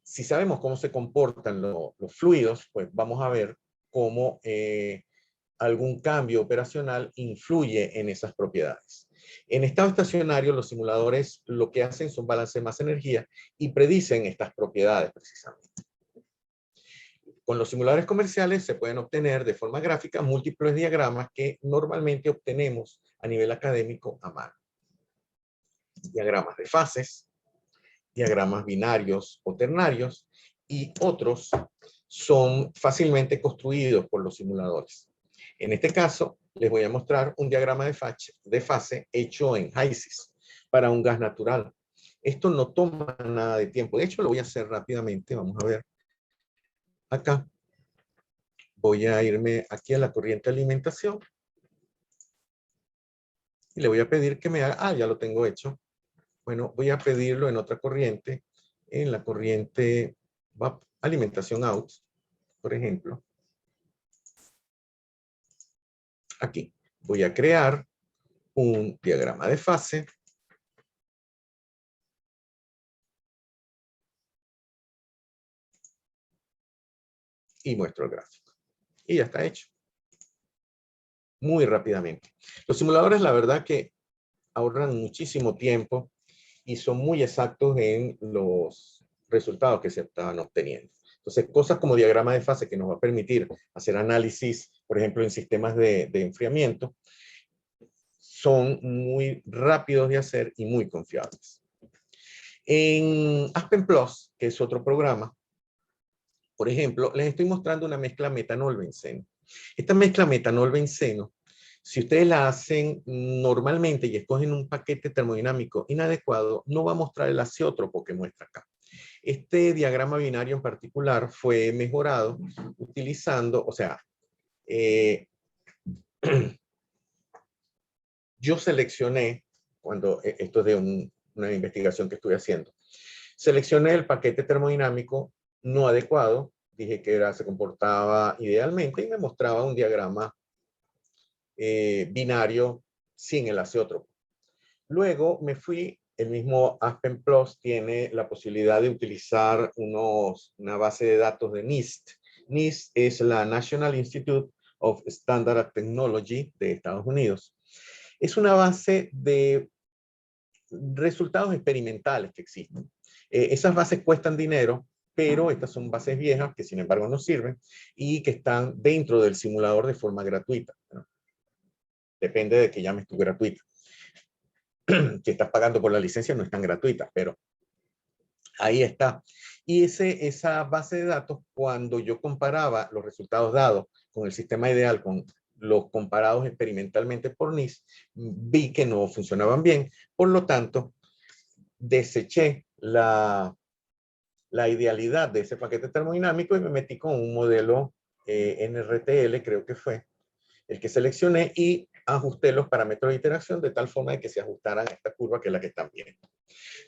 si sabemos cómo se comportan los fluidos, pues vamos a ver cómo algún cambio operacional influye en esas propiedades. En estado estacionario, los simuladores lo que hacen son balance de masa-energía y predicen estas propiedades precisamente. Con los simuladores comerciales se pueden obtener de forma gráfica múltiples diagramas que normalmente obtenemos a nivel académico a mano. Diagramas de fases, diagramas binarios o ternarios, y otros son fácilmente construidos por los simuladores. En este caso, les voy a mostrar un diagrama de fase hecho en HYSYS para un gas natural. Esto no toma nada de tiempo. De hecho, lo voy a hacer rápidamente. Vamos a ver. Acá. Voy a irme aquí a la corriente de alimentación. Y le voy a pedir que me haga... Ah, ya lo tengo hecho. Bueno, voy a pedirlo en otra corriente. En la corriente alimentación out, por ejemplo. Aquí. Voy a crear un diagrama de fase. Y muestro el gráfico. Y ya está hecho. Muy rápidamente. Los simuladores, la verdad que ahorran muchísimo tiempo y son muy exactos en los resultados que se estaban obteniendo. Entonces, cosas como diagrama de fase que nos va a permitir hacer análisis, por ejemplo, en sistemas de enfriamiento, son muy rápidos de hacer y muy confiables. En Aspen Plus, que es otro programa, por ejemplo, les estoy mostrando una mezcla metanol-benceno. Esta mezcla metanol-benceno, si ustedes la hacen normalmente y escogen un paquete termodinámico inadecuado, no va a mostrar el azeótropo que muestra acá. Este diagrama binario en particular fue mejorado utilizando, o sea, yo seleccioné, esto es de una investigación que estuve haciendo, seleccioné el paquete termodinámico no adecuado, dije que se comportaba idealmente y me mostraba un diagrama binario sin el azeótropo. Luego me fui, el mismo Aspen Plus tiene la posibilidad de utilizar una base de datos de NIST. NIST es la National Institute of Standard and Technology de Estados Unidos. Es una base de resultados experimentales que existen. Esas bases cuestan dinero, pero estas son bases viejas que sin embargo nos sirven y que están dentro del simulador de forma gratuita, ¿no? Depende de que llames tú gratuita. Si estás pagando por la licencia no es tan gratuita, pero ahí está. Y esa base de datos, cuando yo comparaba los resultados dados con el sistema ideal, con los comparados experimentalmente por NIST, vi que no funcionaban bien. Por lo tanto, deseché la idealidad de ese paquete termodinámico y me metí con un modelo NRTL, creo que fue el que seleccioné, y ajusté los parámetros de iteración de tal forma de que se ajustaran a esta curva que es la que están viendo.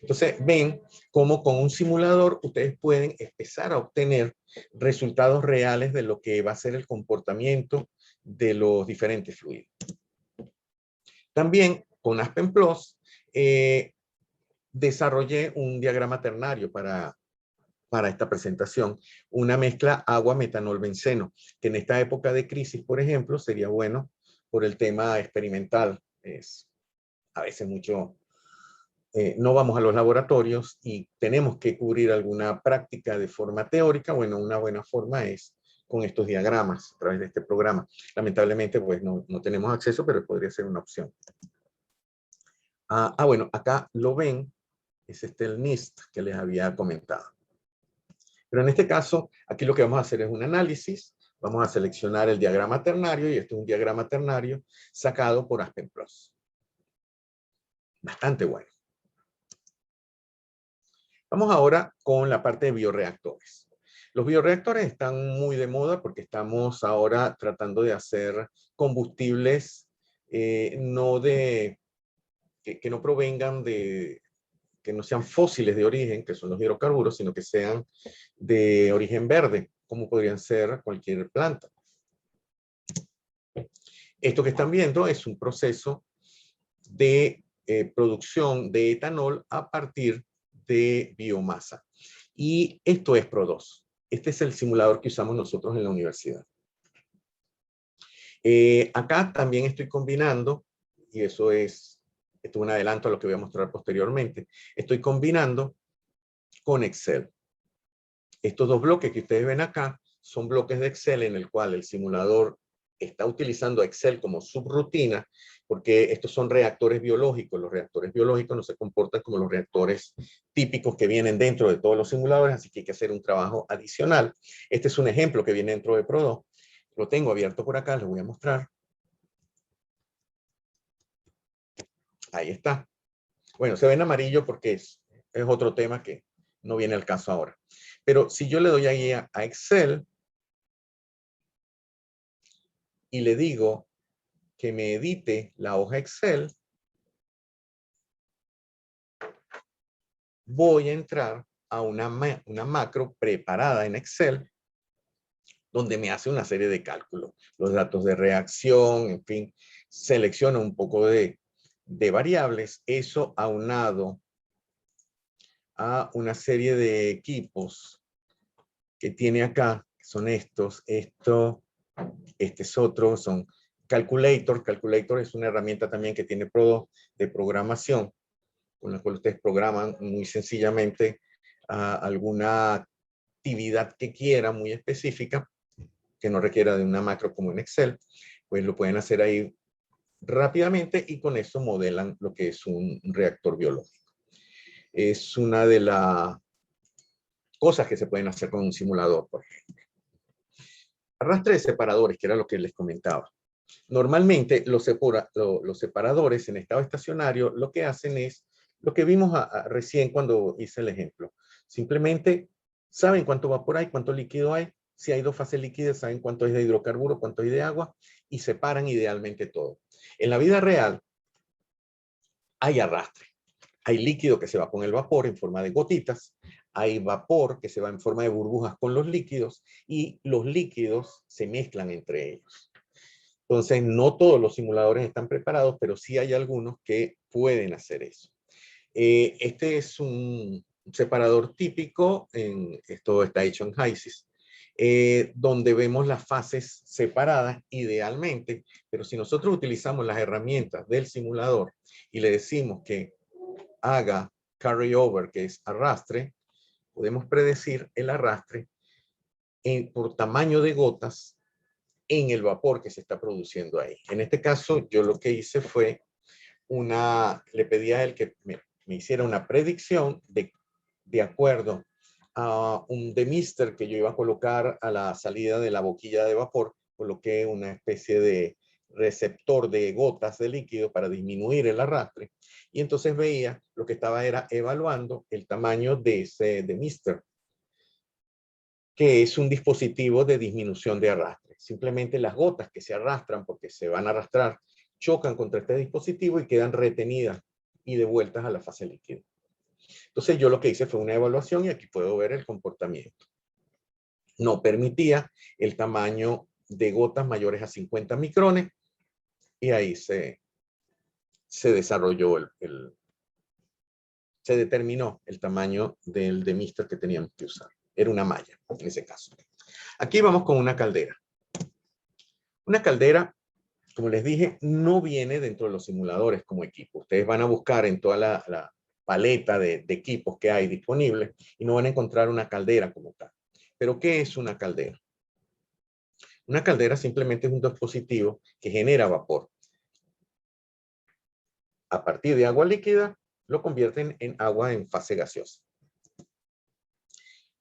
Entonces ven cómo con un simulador ustedes pueden empezar a obtener resultados reales de lo que va a ser el comportamiento de los diferentes fluidos. También con Aspen Plus desarrollé un diagrama ternario para esta presentación, una mezcla agua-metanol-benceno, que en esta época de crisis, por ejemplo, sería bueno por el tema experimental. Es a veces mucho, no vamos a los laboratorios y tenemos que cubrir alguna práctica de forma teórica. Bueno, una buena forma es con estos diagramas a través de este programa. Lamentablemente, pues no tenemos acceso, pero podría ser una opción. Bueno, acá lo ven, es el NIST que les había comentado. Pero en este caso, aquí lo que vamos a hacer es un análisis. Vamos a seleccionar el diagrama ternario, y este es un diagrama ternario sacado por Aspen Plus. Bastante bueno. Vamos ahora con la parte de bioreactores. Los bioreactores están muy de moda porque estamos ahora tratando de hacer combustibles que no provengan que no sean fósiles de origen, que son los hidrocarburos, sino que sean de origen verde, como podrían ser cualquier planta. Esto que están viendo es un proceso de producción de etanol a partir de biomasa. Y esto es Pro2. Este es el simulador que usamos nosotros en la universidad. Acá también estoy combinando, y esto es un adelanto a lo que voy a mostrar posteriormente, estoy combinando con Excel. Estos dos bloques que ustedes ven acá son bloques de Excel en el cual el simulador está utilizando Excel como subrutina, porque estos son reactores biológicos. Los reactores biológicos no se comportan como los reactores típicos que vienen dentro de todos los simuladores, así que hay que hacer un trabajo adicional. Este es un ejemplo que viene dentro de Pro2. Lo tengo abierto por acá, les voy a mostrar. Ahí está. Bueno, se ve en amarillo porque es otro tema que no viene al caso ahora. Pero si yo le doy ahí a Excel y le digo que me edite la hoja Excel, voy a entrar a una macro preparada en Excel donde me hace una serie de cálculos. Los datos de reacción, en fin, selecciona un poco de variables. Eso aunado a una serie de equipos que tiene acá, que son estos, este es otro, son Calculator. Calculator es una herramienta también que tiene Pro2 de programación, con la cual ustedes programan muy sencillamente alguna actividad que quieran muy específica, que no requiera de una macro como en Excel, pues lo pueden hacer ahí rápidamente y con eso modelan lo que es un reactor biológico. Es una de las cosas que se pueden hacer con un simulador, por ejemplo. Arrastre de separadores, que era lo que les comentaba. Normalmente los separadores en estado estacionario lo que hacen es lo que vimos recién cuando hice el ejemplo. Simplemente saben cuánto vapor hay, cuánto líquido hay. Si hay dos fases líquidas, saben cuánto es de hidrocarburo, cuánto hay de agua y separan idealmente todo. En la vida real hay arrastre. Hay líquido que se va con el vapor en forma de gotitas. Hay vapor que se va en forma de burbujas con los líquidos y los líquidos se mezclan entre ellos. Entonces, no todos los simuladores están preparados, pero sí hay algunos que pueden hacer eso. Este es un separador típico, esto está hecho en HYSYS, donde vemos las fases separadas idealmente, pero si nosotros utilizamos las herramientas del simulador y le decimos que haga carryover, que es arrastre, podemos predecir el arrastre por tamaño de gotas en el vapor que se está produciendo ahí. En este caso, yo lo que hice fue le pedí a él que me hiciera una predicción de acuerdo a un demister que yo iba a colocar a la salida de la boquilla de vapor. Coloqué una especie de receptor de gotas de líquido para disminuir el arrastre. Y entonces veía, lo que estaba era evaluando el tamaño de ese demister, que es un dispositivo de disminución de arrastre. Simplemente las gotas que se arrastran porque se van a arrastrar chocan contra este dispositivo y quedan retenidas y devueltas a la fase líquida. Entonces yo lo que hice fue una evaluación y aquí puedo ver el comportamiento. No permitía el tamaño de gotas mayores a 50 micrones y ahí se desarrolló se determinó el tamaño del demister que teníamos que usar. Era una malla en ese caso. Aquí vamos con una caldera. Una caldera, como les dije, no viene dentro de los simuladores como equipo. Ustedes van a buscar en toda la paleta de equipos que hay disponibles y no van a encontrar una caldera como tal. ¿Pero qué es una caldera? Una caldera simplemente es un dispositivo que genera vapor. A partir de agua líquida, lo convierten en agua en fase gaseosa.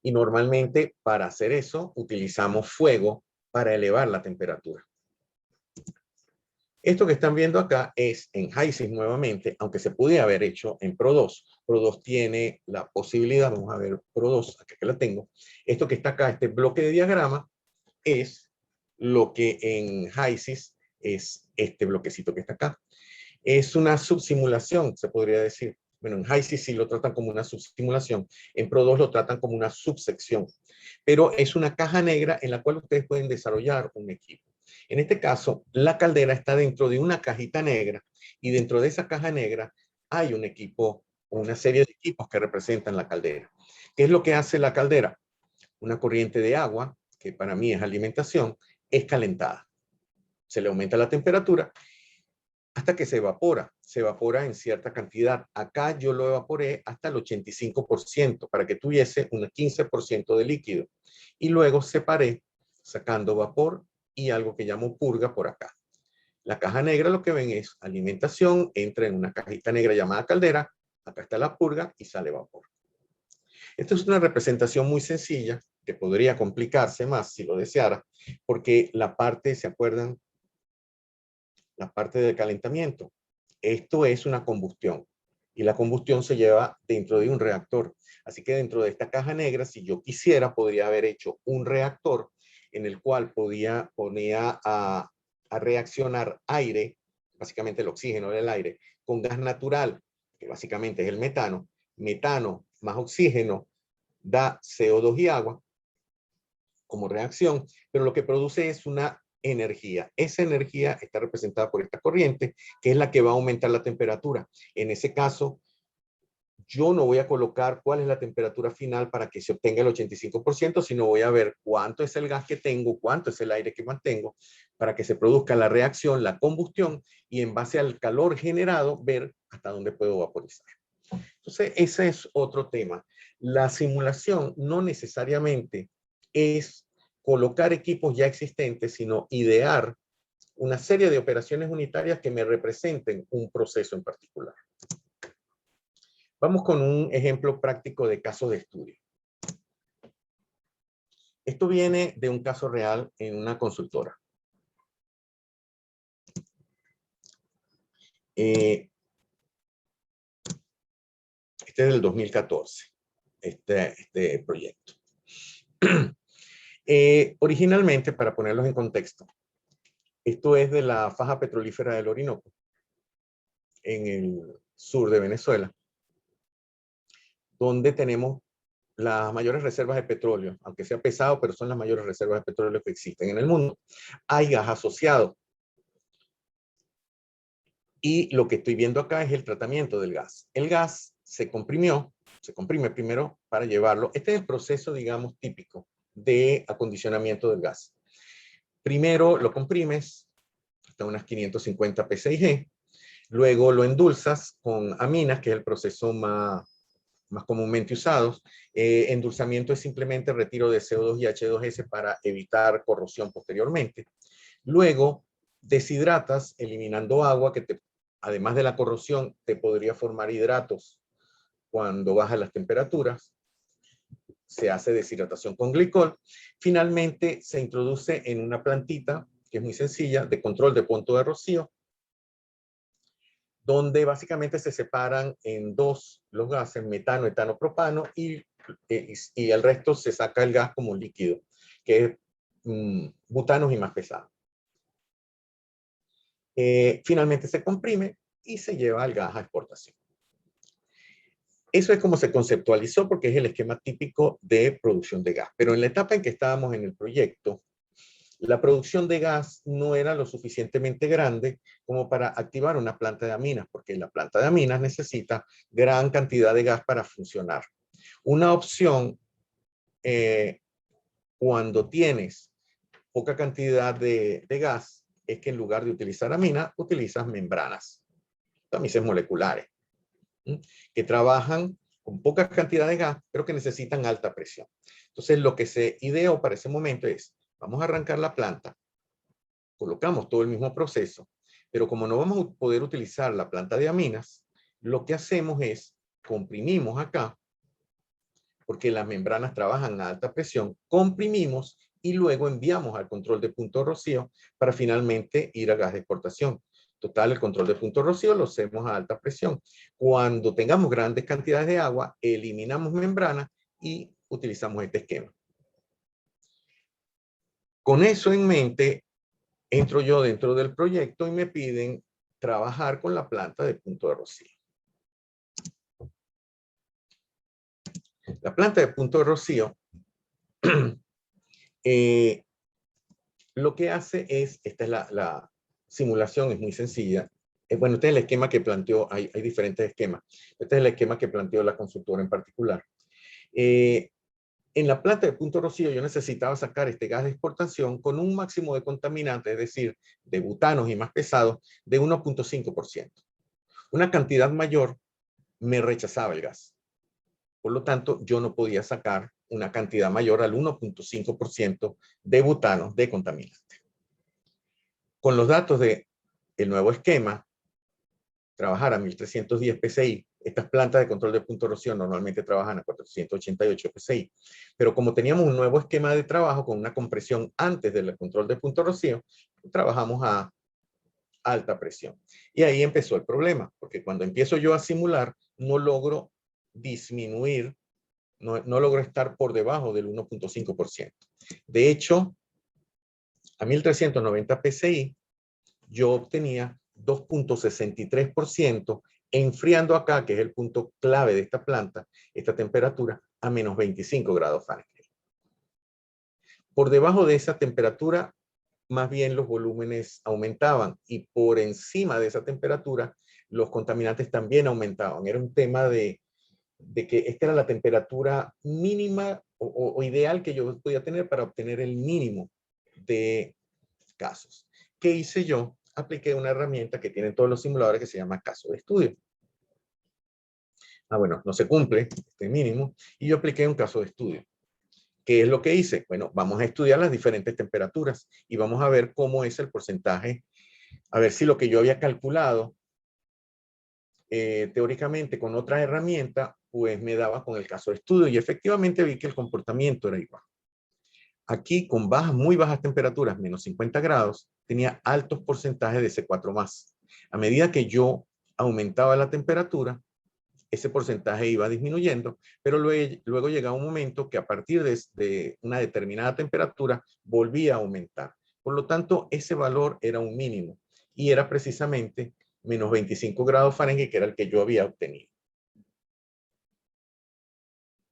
Y normalmente para hacer eso utilizamos fuego para elevar la temperatura. Esto que están viendo acá es en HYSYS nuevamente, aunque se pudiera haber hecho en Pro2. Pro2 tiene la posibilidad, vamos a ver Pro2, acá que la tengo. Esto que está acá, este bloque de diagrama, es lo que en HYSYS es este bloquecito que está acá. Es una subsimulación, se podría decir. Bueno, en HYSYS sí lo tratan como una subsimulación, en Pro2 lo tratan como una subsección. Pero es una caja negra en la cual ustedes pueden desarrollar un equipo. En este caso, la caldera está dentro de una cajita negra y dentro de esa caja negra hay un equipo o una serie de equipos que representan la caldera. ¿Qué es lo que hace la caldera? Una corriente de agua, que para mí es alimentación, es calentada. Se le aumenta la temperatura hasta que se evapora en cierta cantidad. Acá yo lo evaporé hasta el 85% para que tuviese un 15% de líquido. Y luego separé sacando vapor y algo que llamo purga por acá. La caja negra lo que ven es alimentación, entra en una cajita negra llamada caldera, acá está la purga y sale vapor. Esta es una representación muy sencilla que podría complicarse más si lo deseara, porque la parte, ¿se acuerdan? La parte del calentamiento. Esto es una combustión y la combustión se lleva dentro de un reactor. Así que dentro de esta caja negra, si yo quisiera, podría haber hecho un reactor en el cual ponía a reaccionar aire, básicamente el oxígeno del aire, con gas natural, que básicamente es el metano. Metano más oxígeno da CO2 y agua como reacción, pero lo que produce es una energía. Esa energía está representada por esta corriente, que es la que va a aumentar la temperatura. En ese caso, yo no voy a colocar cuál es la temperatura final para que se obtenga el 85%, sino voy a ver cuánto es el gas que tengo, cuánto es el aire que mantengo, para que se produzca la reacción, la combustión, y en base al calor generado, ver hasta dónde puedo vaporizar. Entonces, ese es otro tema. La simulación no necesariamente es colocar equipos ya existentes, sino idear una serie de operaciones unitarias que me representen un proceso en particular. Vamos con un ejemplo práctico de caso de estudio. Esto viene de un caso real en una consultora. Este es del 2014, este proyecto. Originalmente, para ponerlos en contexto, esto es de la faja petrolífera del Orinoco, en el sur de Venezuela, donde tenemos las mayores reservas de petróleo, aunque sea pesado, pero son las mayores reservas de petróleo que existen en el mundo. Hay gas asociado. Y lo que estoy viendo acá es el tratamiento del gas. El gas se comprime primero para llevarlo. Este es el proceso, digamos, típico de acondicionamiento del gas. Primero lo comprimes hasta unas 550 psi. Luego lo endulzas con aminas, que es el proceso más comúnmente usado. Endulzamiento es simplemente retiro de CO2 y H2S para evitar corrosión posteriormente. Luego deshidratas eliminando agua que además de la corrosión te podría formar hidratos cuando bajan las temperaturas. Se hace deshidratación con glicol. Finalmente se introduce en una plantita que es muy sencilla de control de punto de rocío, donde básicamente se separan en dos los gases, metano, etano, propano, y el resto se saca el gas como líquido, que es butanos y más pesado. Finalmente se comprime y se lleva el gas a exportación. Eso es como se conceptualizó porque es el esquema típico de producción de gas. Pero en la etapa en que estábamos en el proyecto, la producción de gas no era lo suficientemente grande como para activar una planta de aminas, porque la planta de aminas necesita gran cantidad de gas para funcionar. Una opción, cuando tienes poca cantidad de gas, es que en lugar de utilizar aminas, utilizas membranas, tamices moleculares, que trabajan con poca cantidad de gas, pero que necesitan alta presión. Entonces, lo que se ideó para ese momento es, vamos a arrancar la planta, colocamos todo el mismo proceso, pero como no vamos a poder utilizar la planta de aminas, lo que hacemos es, comprimimos acá, porque las membranas trabajan a alta presión, comprimimos y luego enviamos al control de punto rocío para finalmente ir a gas de exportación. Total, el control de punto rocío lo hacemos a alta presión. Cuando tengamos grandes cantidades de agua, eliminamos membranas y utilizamos este esquema. Con eso en mente, entro yo dentro del proyecto y me piden trabajar con la planta de punto de rocío. La planta de punto de rocío lo que hace es, esta es la simulación, es muy sencilla. Bueno, este es el esquema que planteó, hay diferentes esquemas. Este es el esquema que planteó la consultora en particular. En la planta de Punto Rocío yo necesitaba sacar este gas de exportación con un máximo de contaminantes, es decir, de butanos y más pesados, de 1.5%. Una cantidad mayor me rechazaba el gas. Por lo tanto, yo no podía sacar una cantidad mayor al 1.5% de butanos de contaminante. Con los datos del nuevo esquema, trabajar a 1310 PSI, estas plantas de control de Punto Rocío normalmente trabajan a 488 PSI, pero como teníamos un nuevo esquema de trabajo con una compresión antes del control de Punto Rocío, trabajamos a alta presión. Y ahí empezó el problema, porque cuando empiezo yo a simular, no logro disminuir, no logro estar por debajo del 1.5%. De hecho, a 1390 PSI, yo obtenía 2.63%, enfriando acá, que es el punto clave de esta planta, esta temperatura, a menos 25 grados Fahrenheit. Por debajo de esa temperatura, más bien los volúmenes aumentaban, y por encima de esa temperatura, los contaminantes también aumentaban. Era un tema de que esta era la temperatura mínima o ideal que yo podía tener para obtener el mínimo de casos. ¿Qué hice yo? Apliqué una herramienta que tienen todos los simuladores que se llama caso de estudio. Bueno, no se cumple este mínimo y yo apliqué un caso de estudio. ¿Qué es lo que hice? Bueno, vamos a estudiar las diferentes temperaturas y vamos a ver cómo es el porcentaje, a ver si lo que yo había calculado teóricamente con otra herramienta, pues me daba con el caso de estudio y efectivamente vi que el comportamiento era igual. Aquí con muy bajas temperaturas, menos 50 grados, tenía altos porcentajes de C4+. A medida que yo aumentaba la temperatura, ese porcentaje iba disminuyendo, pero luego llegaba un momento que a partir de una determinada temperatura volvía a aumentar. Por lo tanto, ese valor era un mínimo y era precisamente menos 25 grados Fahrenheit, que era el que yo había obtenido.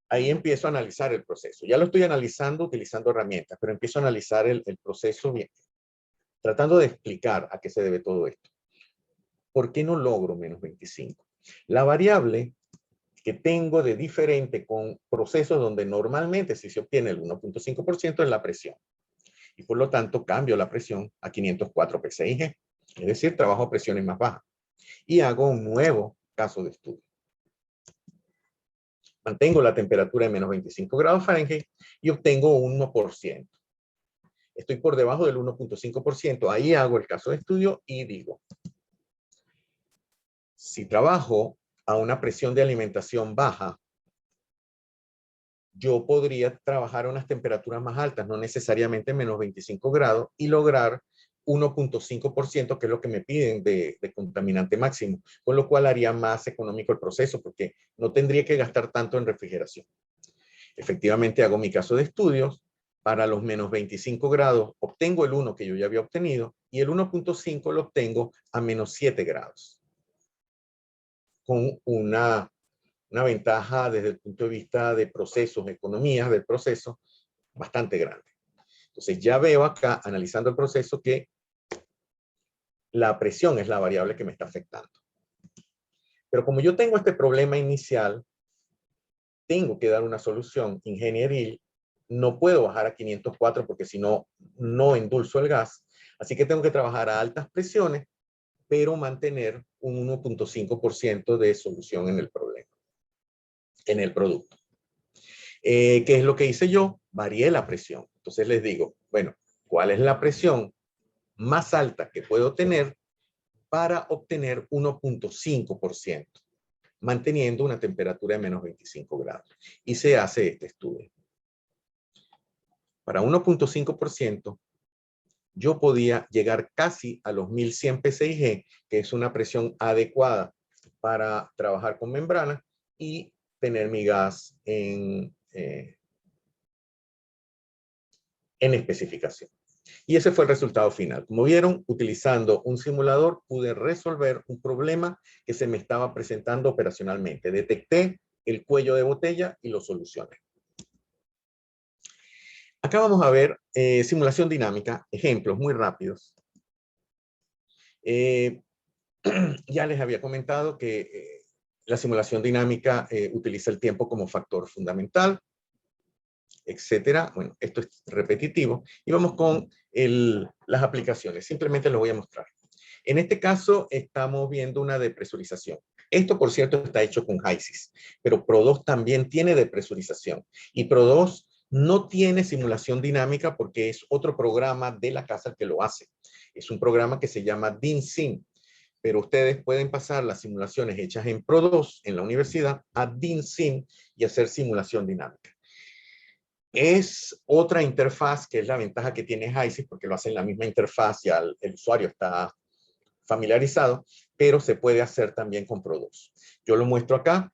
Ahí empiezo a analizar el proceso. Ya lo estoy analizando utilizando herramientas, pero empiezo a analizar el proceso bien, tratando de explicar a qué se debe todo esto. ¿Por qué no logro menos 25? La variable que tengo de diferente con procesos donde normalmente si se obtiene el 1.5% es la presión. Y por lo tanto cambio la presión a 504 PSI. Es decir, trabajo a presiones más bajas. Y hago un nuevo caso de estudio. Mantengo la temperatura en menos 25 grados Fahrenheit y obtengo un 1%. Estoy por debajo del 1.5%. Ahí hago el caso de estudio y digo, si trabajo a una presión de alimentación baja, yo podría trabajar a unas temperaturas más altas, no necesariamente menos 25 grados, y lograr 1.5%, que es lo que me piden de contaminante máximo, con lo cual haría más económico el proceso, porque no tendría que gastar tanto en refrigeración. Efectivamente, hago mi caso de estudios. Para los menos 25 grados, obtengo el 1 que yo ya había obtenido, y el 1.5 lo obtengo a menos 7 grados. Con una ventaja desde el punto de vista de procesos, economías del proceso, bastante grande. Entonces ya veo acá, analizando el proceso, que la presión es la variable que me está afectando. Pero como yo tengo este problema inicial, tengo que dar una solución ingenieril. No puedo bajar a 504 porque si no, no endulzo el gas. Así que tengo que trabajar a altas presiones, pero mantener un 1.5% de solución en el problema, en el producto. ¿Qué es lo que hice yo? Varié la presión. Entonces les digo, bueno, ¿cuál es la presión más alta que puedo tener para obtener 1.5%, manteniendo una temperatura de menos 25 grados? Y se hace este estudio. Para 1.5%, yo podía llegar casi a los 1100 PSIG, que es una presión adecuada para trabajar con membrana y tener mi gas en especificación. Y ese fue el resultado final. Como vieron, utilizando un simulador pude resolver un problema que se me estaba presentando operacionalmente. Detecté el cuello de botella y lo solucioné. Acá vamos a ver simulación dinámica, ejemplos muy rápidos. Ya les había comentado que La simulación dinámica utiliza el tiempo como factor fundamental, etcétera. Bueno, esto es repetitivo. Y vamos con las aplicaciones. Simplemente lo voy a mostrar. En este caso, estamos viendo una depresurización. Esto, por cierto, está hecho con HYSYS, pero Pro2 también tiene depresurización. Y Pro2 no tiene simulación dinámica porque es otro programa de la casa que lo hace. Es un programa que se llama DINSIM. Pero ustedes pueden pasar las simulaciones hechas en Pro2 en la universidad a DINSIM y hacer simulación dinámica. Es otra interfaz que es la ventaja que tiene HYSYS porque lo hace en la misma interfaz y el usuario está familiarizado, pero se puede hacer también con Pro2. Yo lo muestro acá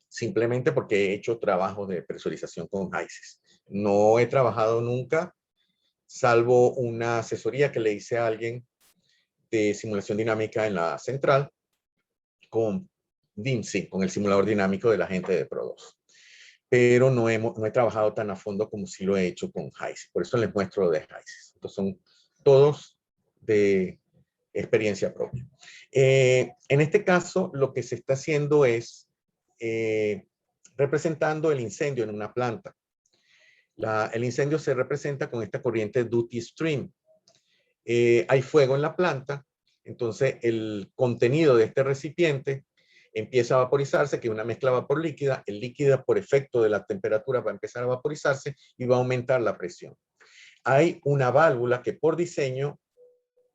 simplemente porque he hecho trabajo de presurización con HYSYS. No he trabajado nunca, salvo una asesoría que le hice a alguien de simulación dinámica en la central con DINSIM, con el simulador dinámico de la gente de Pro2. Pero no he trabajado tan a fondo como sí lo he hecho con HYSYS. Por eso les muestro lo de HYSYS. Estos son todos de experiencia propia. En este caso, lo que se está haciendo es representando el incendio en una planta. El incendio se representa con esta corriente duty stream. Hay fuego en la planta, entonces el contenido de este recipiente empieza a vaporizarse, que es una mezcla vapor líquida. El líquido, por efecto de la temperatura, va a empezar a vaporizarse y va a aumentar la presión. Hay una válvula que por diseño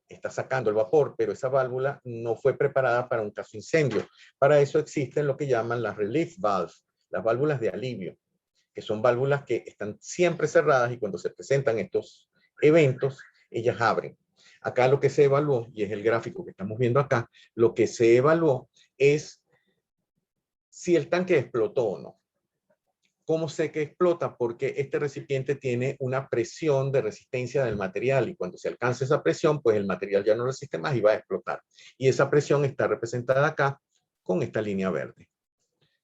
está sacando el vapor, pero esa válvula no fue preparada para un caso incendio. Para eso existen lo que llaman las relief valves, las válvulas de alivio, que son válvulas que están siempre cerradas y cuando se presentan estos eventos, ellas abren. Acá lo que se evaluó, y es el gráfico que estamos viendo acá, lo que se evaluó es si el tanque explotó o no. ¿Cómo sé que explota? Porque este recipiente tiene una presión de resistencia del material y cuando se alcanza esa presión, pues el material ya no resiste más y va a explotar. Y esa presión está representada acá con esta línea verde.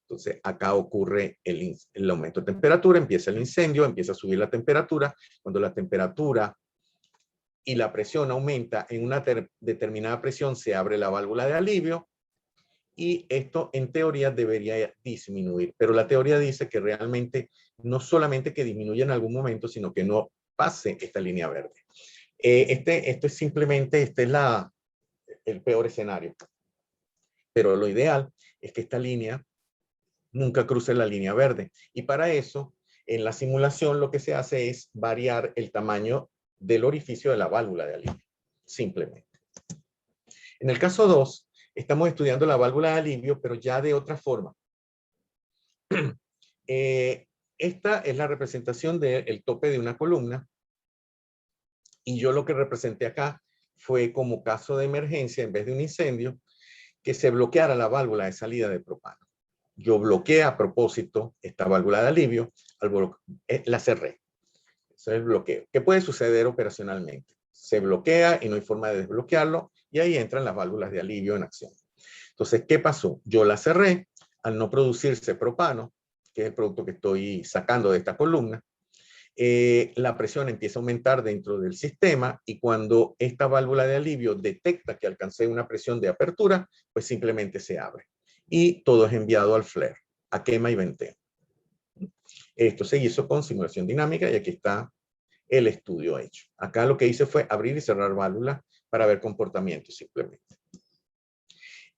Entonces, acá ocurre el aumento de temperatura, empieza el incendio, empieza a subir la temperatura. Cuando la temperatura y la presión aumenta en una determinada presión, se abre la válvula de alivio y esto en teoría debería disminuir. Pero la teoría dice que realmente no solamente que disminuya en algún momento, sino que no pase esta línea verde. Esto es simplemente, este es el peor escenario. Pero lo ideal es que esta línea nunca cruce la línea verde. Y para eso, en la simulación lo que se hace es variar el tamaño del orificio de la válvula de alivio. Simplemente. En el caso 2, estamos estudiando la válvula de alivio, pero ya de otra forma. Esta es la representación del tope de una columna. Y yo lo que representé acá fue como caso de emergencia, en vez de un incendio, que se bloqueara la válvula de salida de propano. Yo bloqueé a propósito esta válvula de alivio, la cerré. Eso es el bloqueo. ¿Qué puede suceder operacionalmente? Se bloquea y no hay forma de desbloquearlo y ahí entran las válvulas de alivio en acción. Entonces, ¿qué pasó? Yo la cerré, al no producirse propano, que es el producto que estoy sacando de esta columna, la presión empieza a aumentar dentro del sistema y cuando esta válvula de alivio detecta que alcancé una presión de apertura, pues simplemente se abre. Y todo es enviado al flare, a quema y venteo. Esto se hizo con simulación dinámica y aquí está el estudio hecho. Acá lo que hice fue abrir y cerrar válvulas para ver comportamiento simplemente.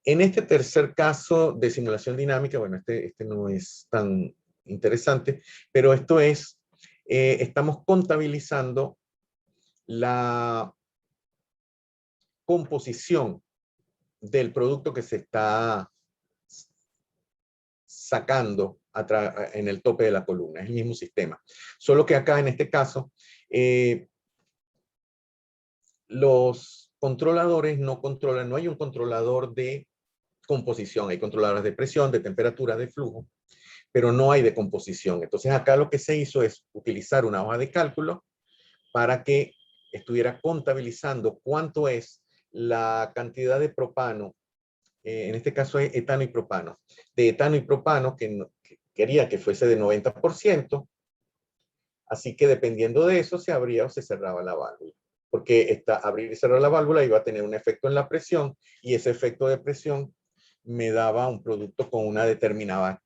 En este tercer caso de simulación dinámica, bueno, este no es tan interesante, pero esto es, estamos contabilizando la composición del producto que se está sacando en el tope de la columna. Es el mismo sistema. Solo que acá, en este caso, los controladores no controlan, no hay un controlador de composición. Hay controladores de presión, de temperatura, de flujo, pero no hay de composición. Entonces acá lo que se hizo es utilizar una hoja de cálculo para que estuviera contabilizando cuánto es la cantidad de propano, en este caso es etano y propano, de etano y propano que quería que fuese de 90%, así que dependiendo de eso se abría o se cerraba la válvula, porque abrir y cerrar la válvula iba a tener un efecto en la presión y ese efecto de presión me daba un producto con una determinada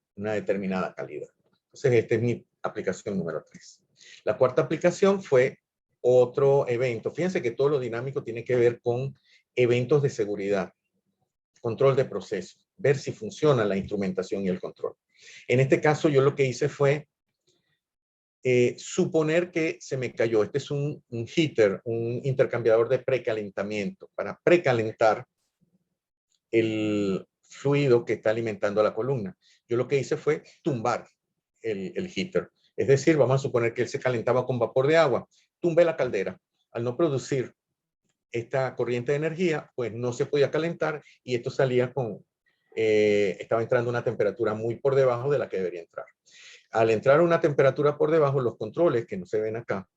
calidad. Entonces, esta es mi aplicación número 3. La cuarta aplicación fue otro evento. Fíjense que todo lo dinámico tiene que ver con eventos de seguridad, control de procesos, ver si funciona la instrumentación y el control. En este caso, yo lo que hice fue suponer que se me cayó. Este es un heater, un intercambiador de precalentamiento, para precalentar el fluido que está alimentando a la columna. Yo lo que hice fue tumbar el heater. Es decir, vamos a suponer que él se calentaba con vapor de agua. Tumbé la caldera. Al no producir esta corriente de energía, pues no se podía calentar y esto salía con, estaba entrando a una temperatura muy por debajo de la que debería entrar. Al entrar a una temperatura por debajo, los controles que no se ven acá,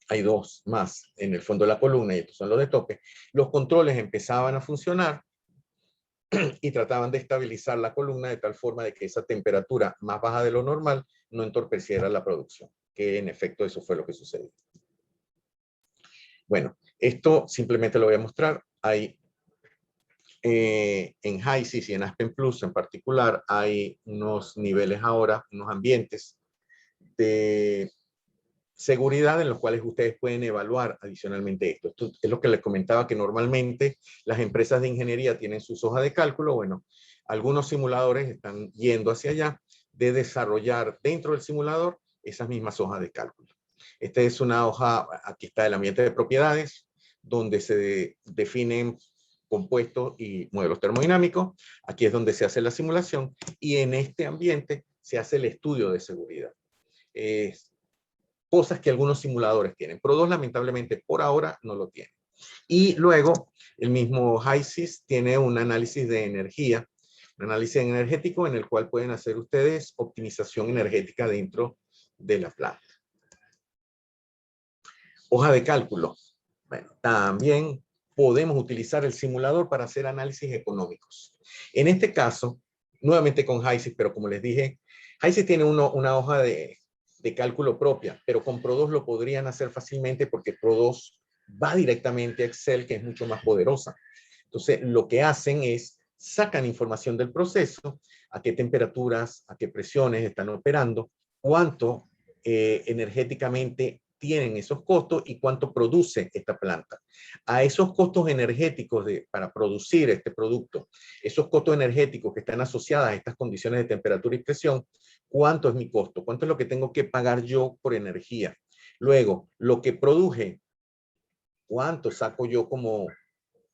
hay dos más en el fondo de la columna y estos son los de tope, los controles empezaban a funcionar y trataban de estabilizar la columna de tal forma de que esa temperatura más baja de lo normal no entorpeciera la producción, que en efecto eso fue lo que sucedió. Bueno, esto simplemente lo voy a mostrar. Hay en HYSYS y en Aspen Plus en particular, hay unos niveles ahora, unos ambientes de seguridad en los cuales ustedes pueden evaluar adicionalmente esto. Esto es lo que les comentaba, que normalmente las empresas de ingeniería tienen sus hojas de cálculo. Bueno, algunos simuladores están yendo hacia allá de desarrollar dentro del simulador esas mismas hojas de cálculo. Esta es una hoja, aquí está el ambiente de propiedades, donde se definen compuestos y modelos termodinámicos. Aquí es donde se hace la simulación y en este ambiente se hace el estudio de seguridad. Cosas que algunos simuladores tienen. Pro2 lamentablemente por ahora no lo tiene. Y luego el mismo HYSYS tiene un análisis de energía, un análisis energético en el cual pueden hacer ustedes optimización energética dentro de la planta. Hoja de cálculo. Bueno, también podemos utilizar el simulador para hacer análisis económicos. En este caso, nuevamente con HYSYS, pero como les dije, HYSYS tiene una hoja de cálculo propia, pero con Pro2 lo podrían hacer fácilmente porque Pro2 va directamente a Excel, que es mucho más poderosa. Entonces, lo que hacen es sacan información del proceso, a qué temperaturas, a qué presiones están operando, cuánto energéticamente tienen esos costos y cuánto produce esta planta. A esos costos energéticos para producir este producto, esos costos energéticos que están asociados a estas condiciones de temperatura y presión, ¿cuánto es mi costo? ¿Cuánto es lo que tengo que pagar yo por energía? Luego, lo que produje, ¿cuánto saco yo como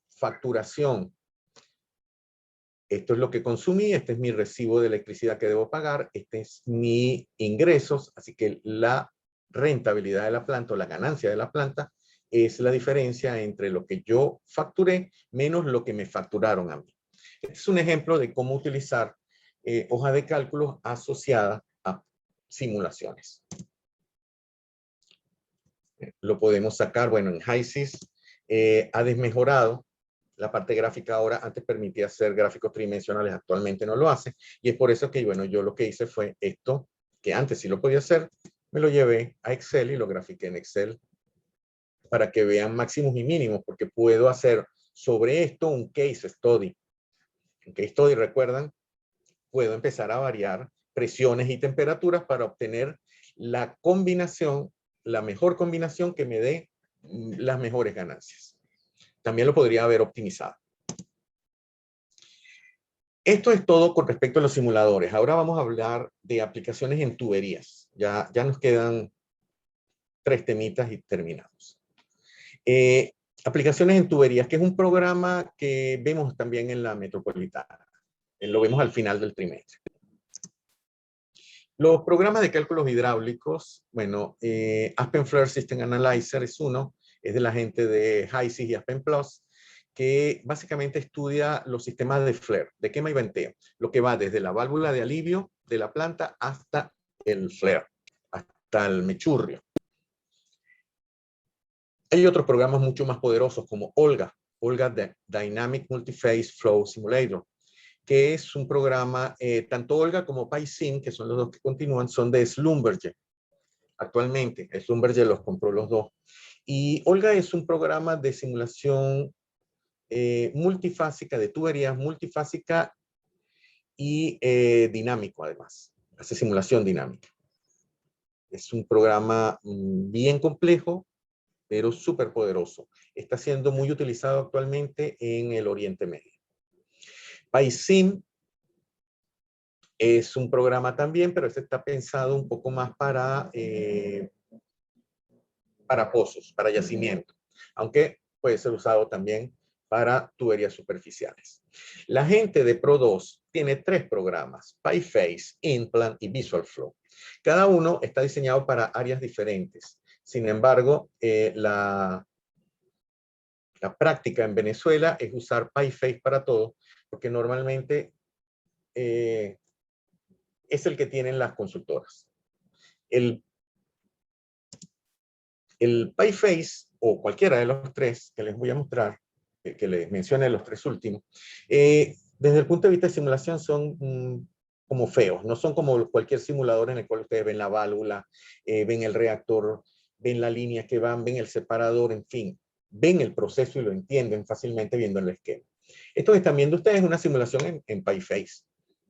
facturación? Esto es lo que consumí, este es mi recibo de electricidad que debo pagar, este es mi ingresos, así que la rentabilidad de la planta o la ganancia de la planta es la diferencia entre lo que yo facturé menos lo que me facturaron a mí. Este es un ejemplo de cómo utilizar hoja de cálculos asociada a simulaciones. Lo podemos sacar, bueno, en HYSYS ha desmejorado la parte gráfica ahora. Antes permitía hacer gráficos tridimensionales, actualmente no lo hace. Y es por eso que, bueno, yo lo que hice fue esto, que antes sí lo podía hacer, me lo llevé a Excel y lo grafiqué en Excel para que vean máximos y mínimos, porque puedo hacer sobre esto un case study. Un case study, recuerdan, puedo empezar a variar presiones y temperaturas para obtener la combinación, la mejor combinación que me dé las mejores ganancias. También lo podría haber optimizado. Esto es todo con respecto a los simuladores. Ahora vamos a hablar de aplicaciones en tuberías. Ya nos quedan 3 temitas y terminamos. Aplicaciones en tuberías, que es un programa que vemos también en la metropolitana. Lo vemos al final del trimestre. Los programas de cálculos hidráulicos, bueno, Aspen Flair System Analyzer es uno, es de la gente de HYSYS y Aspen Plus, que básicamente estudia los sistemas de flare, de quema y venteo, lo que va desde la válvula de alivio de la planta hasta el flare, hasta el mechurrio. Hay otros programas mucho más poderosos como Olga Dynamic Multiphase Flow Simulator, que es un programa, tanto Olga como PySim, que son los dos que continúan, son de Schlumberger. Actualmente, Schlumberger los compró los dos. Y Olga es un programa de simulación multifásica, de tuberías multifásica y dinámico además. Hace simulación dinámica. Es un programa bien complejo, pero súper poderoso. Está siendo muy utilizado actualmente en el Oriente Medio. PySim es un programa también, pero este está pensado un poco más para pozos, para yacimiento, aunque puede ser usado también para tuberías superficiales. La gente de Pro2 tiene 3 programas: PyFace, Implant y VisualFlow. Cada uno está diseñado para áreas diferentes. Sin embargo, la práctica en Venezuela es usar PyFace para todo, porque normalmente es el que tienen las consultoras. El PyFace, o cualquiera de los 3 que les voy a mostrar, que les mencioné los 3 últimos, desde el punto de vista de simulación son como feos, no son como cualquier simulador en el cual ustedes ven la válvula, ven el reactor, ven las líneas que van, ven el separador, en fin, ven el proceso y lo entienden fácilmente viendo el esquema. Esto que están viendo ustedes es una simulación en PyFace.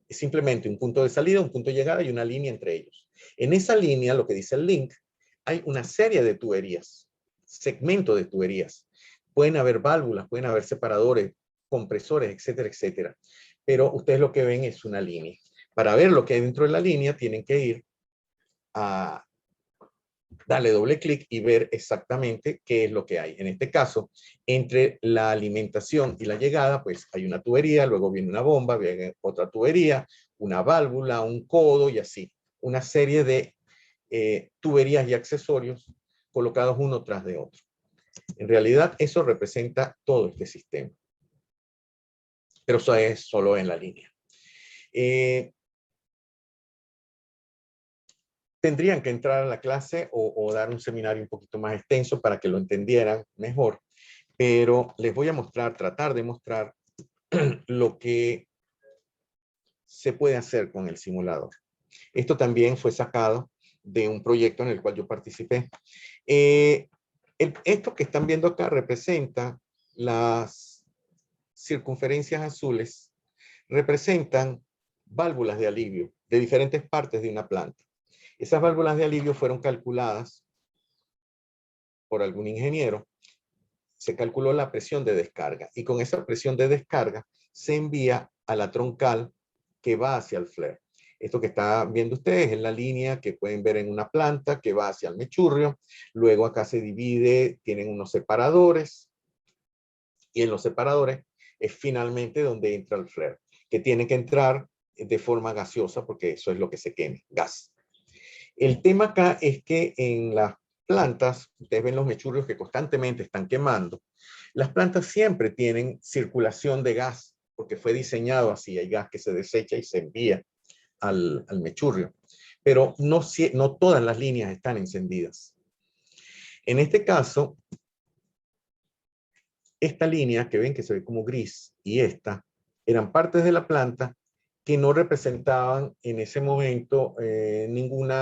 Es simplemente un punto de salida, un punto de llegada y una línea entre ellos. En esa línea, lo que dice el link, hay una serie de tuberías, segmentos de tuberías. Pueden haber válvulas, pueden haber separadores, compresores, etcétera, etcétera. Pero ustedes lo que ven es una línea. Para ver lo que hay dentro de la línea, tienen que ir a darle doble clic y ver exactamente qué es lo que hay. En este caso, entre la alimentación y la llegada, pues hay una tubería, luego viene una bomba, viene otra tubería, una válvula, un codo y así. Una serie de tuberías y accesorios colocados uno tras de otro. En realidad, eso representa todo este sistema. Pero eso es solo en la línea. Tendrían que entrar a la clase o dar un seminario un poquito más extenso para que lo entendieran mejor. Pero les voy a mostrar, tratar de mostrar lo que se puede hacer con el simulador. Esto también fue sacado de un proyecto en el cual yo participé. Esto que están viendo acá representa las circunferencias azules, representan válvulas de alivio de diferentes partes de una planta. Esas válvulas de alivio fueron calculadas por algún ingeniero. Se calculó la presión de descarga y con esa presión de descarga se envía a la troncal que va hacia el flare. Esto que están viendo ustedes es la línea que pueden ver en una planta que va hacia el mechurrio. Luego acá se divide, tienen unos separadores y en los separadores es finalmente donde entra el flare, que tiene que entrar de forma gaseosa porque eso es lo que se quema, gas. El tema acá es que en las plantas, ustedes ven los mechurrios que constantemente están quemando, las plantas siempre tienen circulación de gas, porque fue diseñado así, hay gas que se desecha y se envía al mechurrio, pero no todas las líneas están encendidas. En este caso, esta línea que ven que se ve como gris y esta, eran partes de la planta que no representaban en ese momento ningún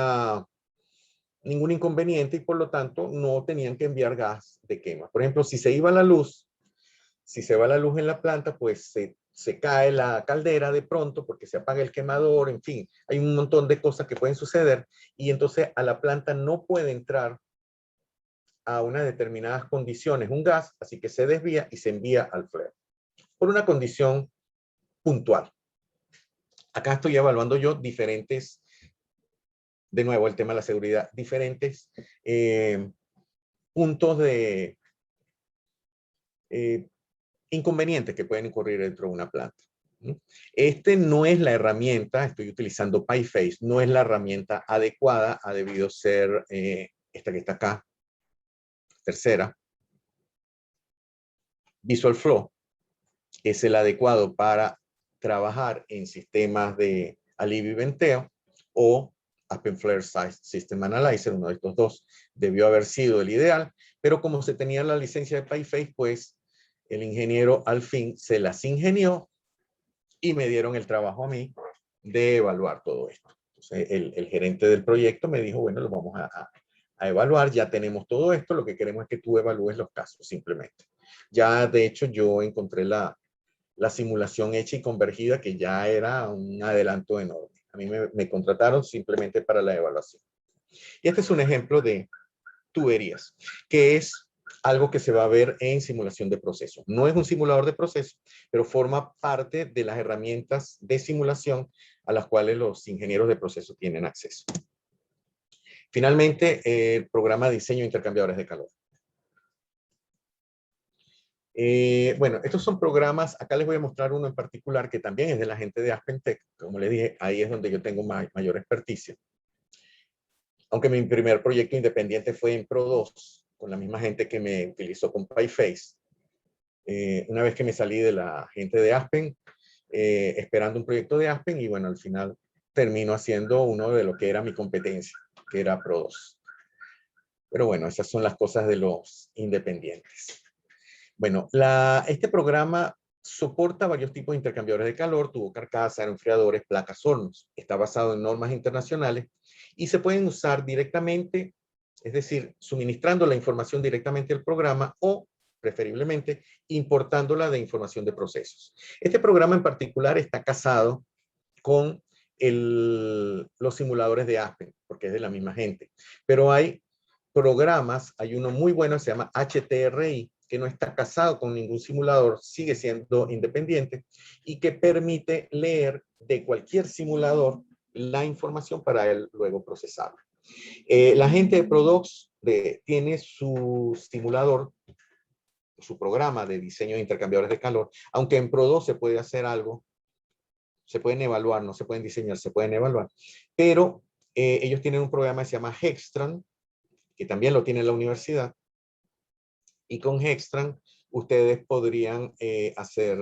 inconveniente y por lo tanto no tenían que enviar gas de quema. Por ejemplo, si se iba la luz, si se va la luz en la planta, pues se cae la caldera de pronto porque se apaga el quemador, en fin, hay un montón de cosas que pueden suceder y entonces a la planta no puede entrar a unas determinadas condiciones un gas, así que se desvía y se envía al flare por una condición puntual. Acá estoy evaluando yo diferentes, de nuevo el tema de la seguridad, diferentes puntos de inconvenientes que pueden ocurrir dentro de una planta. Este no es la herramienta, estoy utilizando PyFace, no es la herramienta adecuada, ha debido ser esta que está acá, tercera. VisualFlow es el adecuado para trabajar en sistemas de alivio y venteo, o AspenFlare System Analyzer, uno de estos dos debió haber sido el ideal, pero como se tenía la licencia de PyFace, pues el ingeniero al fin se las ingenió y me dieron el trabajo a mí de evaluar todo esto. Entonces, el gerente del proyecto me dijo, bueno, lo vamos a evaluar, ya tenemos todo esto, lo que queremos es que tú evalúes los casos simplemente. Ya, de hecho, yo encontré la simulación hecha y convergida, que ya era un adelanto enorme. A mí me contrataron simplemente para la evaluación. Y este es un ejemplo de tuberías, que es algo que se va a ver en simulación de proceso. No es un simulador de proceso, pero forma parte de las herramientas de simulación a las cuales los ingenieros de proceso tienen acceso. Finalmente, el programa de diseño de intercambiadores de calor. Bueno, estos son programas, acá les voy a mostrar uno en particular que también es de la gente de AspenTech. Como les dije, ahí es donde yo tengo mayor experticia. Aunque mi primer proyecto independiente fue en Pro2, con la misma gente que me utilizó con PyFace. Una vez que me salí de la gente de Aspen, esperando un proyecto de Aspen, y bueno, al final termino haciendo uno de lo que era mi competencia, que era Pro2. Pero bueno, esas son las cosas de los independientes. Bueno, este programa soporta varios tipos de intercambiadores de calor, tubo carcasa, aeroenfriadores, placas, hornos. Está basado en normas internacionales y se pueden usar directamente, es decir, suministrando la información directamente al programa o, preferiblemente, importándola de información de procesos. Este programa en particular está casado con los simuladores de Aspen, porque es de la misma gente. Pero hay programas, hay uno muy bueno, se llama HTRI, que no está casado con ningún simulador, sigue siendo independiente y que permite leer de cualquier simulador la información para él luego procesarla. La gente de Prodox tiene su simulador, su programa de diseño de intercambiadores de calor, aunque en Prodox se puede hacer algo, se pueden evaluar, no se pueden diseñar, se pueden evaluar, pero ellos tienen un programa que se llama Hextran, que también lo tiene la universidad, y con Hextran ustedes podrían hacer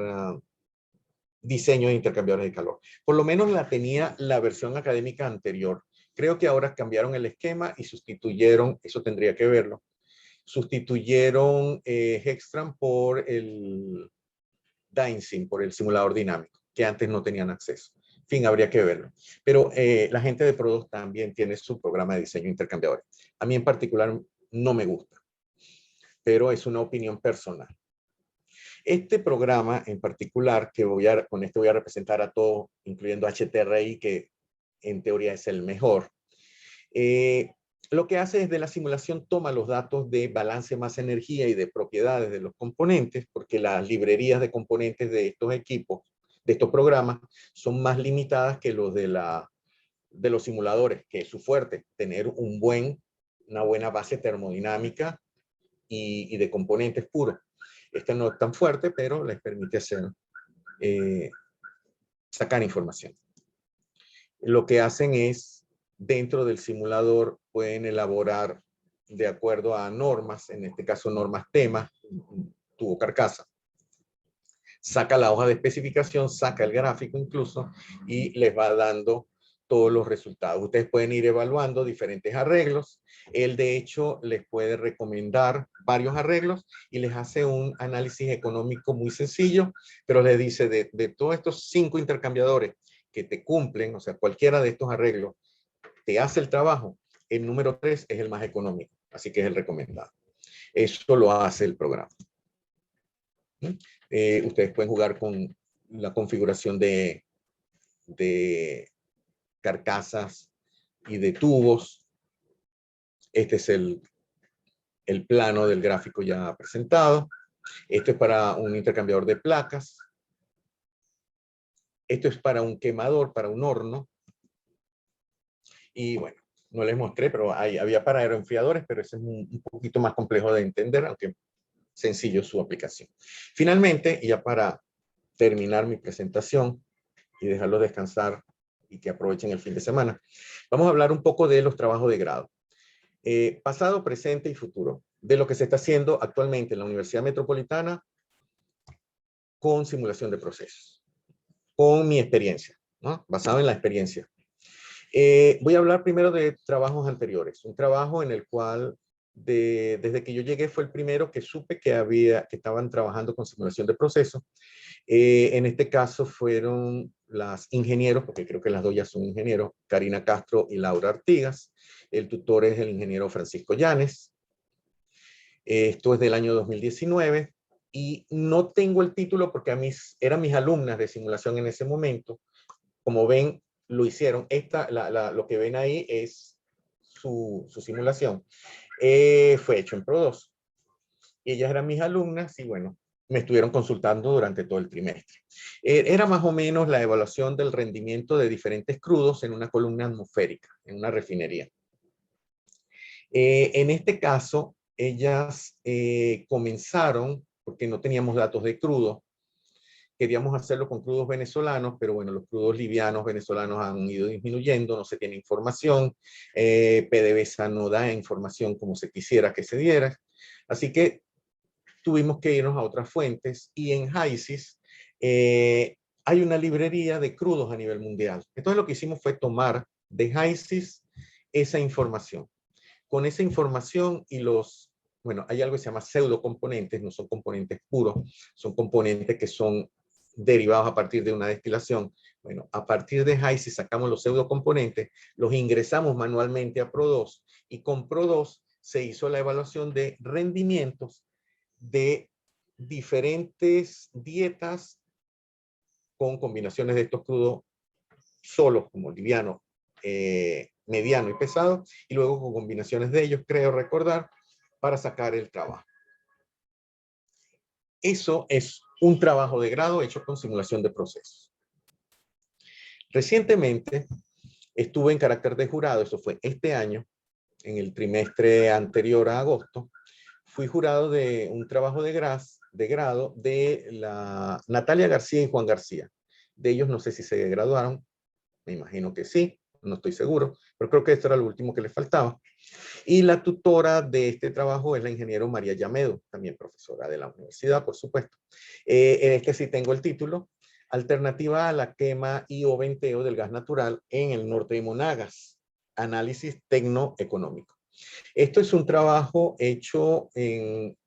diseño de intercambiadores de calor. Por lo menos la tenía la versión académica anterior. Creo que ahora cambiaron el esquema y sustituyeron, eso tendría que verlo, sustituyeron Hextran por el Dynsim, por el simulador dinámico, que antes no tenían acceso. En fin, habría que verlo. Pero la gente de Product también tiene su programa de diseño intercambiador. A mí en particular no me gusta, pero es una opinión personal. Este programa en particular, con este voy a representar a todos, incluyendo HTRI, que en teoría es el mejor, lo que hace es de la simulación toma los datos de balance masa-energía y de propiedades de los componentes, porque las librerías de componentes de estos equipos, de estos programas, son más limitadas que los de los simuladores, que es su fuerte, tener una buena base termodinámica y de componentes puros. Esta no es tan fuerte, pero les permite sacar información. Lo que hacen es, dentro del simulador, pueden elaborar de acuerdo a normas, en este caso normas temas, tubo carcasa. Saca la hoja de especificación, saca el gráfico incluso, y les va dando todos los resultados. Ustedes pueden ir evaluando diferentes arreglos. Él, de hecho, les puede recomendar varios arreglos y les hace un análisis económico muy sencillo, pero les dice de todos estos 5 intercambiadores que te cumplen, o sea, cualquiera de estos arreglos te hace el trabajo, el número 3 es el más económico, así que es el recomendado. Eso lo hace el programa. Ustedes pueden jugar con la configuración de carcasas y de tubos. Este es el plano del gráfico ya presentado. Esto es para un intercambiador de placas. Esto es para un quemador, para un horno. Y bueno, no les mostré, pero había para aeroenfriadores, pero ese es un poquito más complejo de entender, aunque sencillo su aplicación. Finalmente, y ya para terminar mi presentación y dejarlos descansar y que aprovechen el fin de semana, vamos a hablar un poco de los trabajos de grado. Pasado, presente y futuro, de lo que se está haciendo actualmente en la Universidad Metropolitana con simulación de procesos, con mi experiencia, ¿no? Basado en la experiencia. Voy a hablar primero de trabajos anteriores, un trabajo en el cual desde que yo llegué fue el primero que supe que estaban trabajando con simulación de procesos. En este caso fueron las ingenieros, porque creo que las dos ya son ingenieros, Karina Castro y Laura Artigas. El tutor es el ingeniero Francisco Llanes. Esto es del año 2019. y no tengo el título porque eran mis alumnas de simulación en ese momento. Como ven, lo hicieron. Lo que ven ahí es su simulación. Fue hecho en Pro 2. Ellas eran mis alumnas y bueno, me estuvieron consultando durante todo el trimestre. Era más o menos la evaluación del rendimiento de diferentes crudos en una columna atmosférica, en una refinería. En este caso, ellas comenzaron, porque no teníamos datos de crudo, queríamos hacerlo con crudos venezolanos, pero bueno, los crudos livianos venezolanos han ido disminuyendo, no se tiene información, PDVSA no da información como se quisiera que se diera, así que tuvimos que irnos a otras fuentes, y en HYSYS hay una librería de crudos a nivel mundial. Entonces lo que hicimos fue tomar de HYSYS esa información. Con esa información y bueno, hay algo que se llama pseudocomponentes, no son componentes puros, son componentes que son derivados a partir de una destilación. Bueno, a partir de HYSYS sacamos los pseudocomponentes, los ingresamos manualmente a Pro 2, y con Pro 2 se hizo la evaluación de rendimientos de diferentes dietas con combinaciones de estos crudos solos, como liviano, mediano y pesado, y luego con combinaciones de ellos, creo recordar, para sacar el trabajo. Eso es un trabajo de grado hecho con simulación de procesos. Recientemente estuve en carácter de jurado, eso fue este año, en el trimestre anterior a agosto, fui jurado de un trabajo de grado de la Natalia García y Juan García. De ellos no sé si se graduaron, me imagino que sí, no estoy seguro, pero creo que esto era lo último que les faltaba. Y la tutora de este trabajo es la ingeniera María Yamedo, también profesora de la universidad, por supuesto. En este sí tengo el título, Alternativa a la quema y o venteo del gas natural en el norte de Monagas, análisis tecnoeconómico. Esto es un trabajo hecho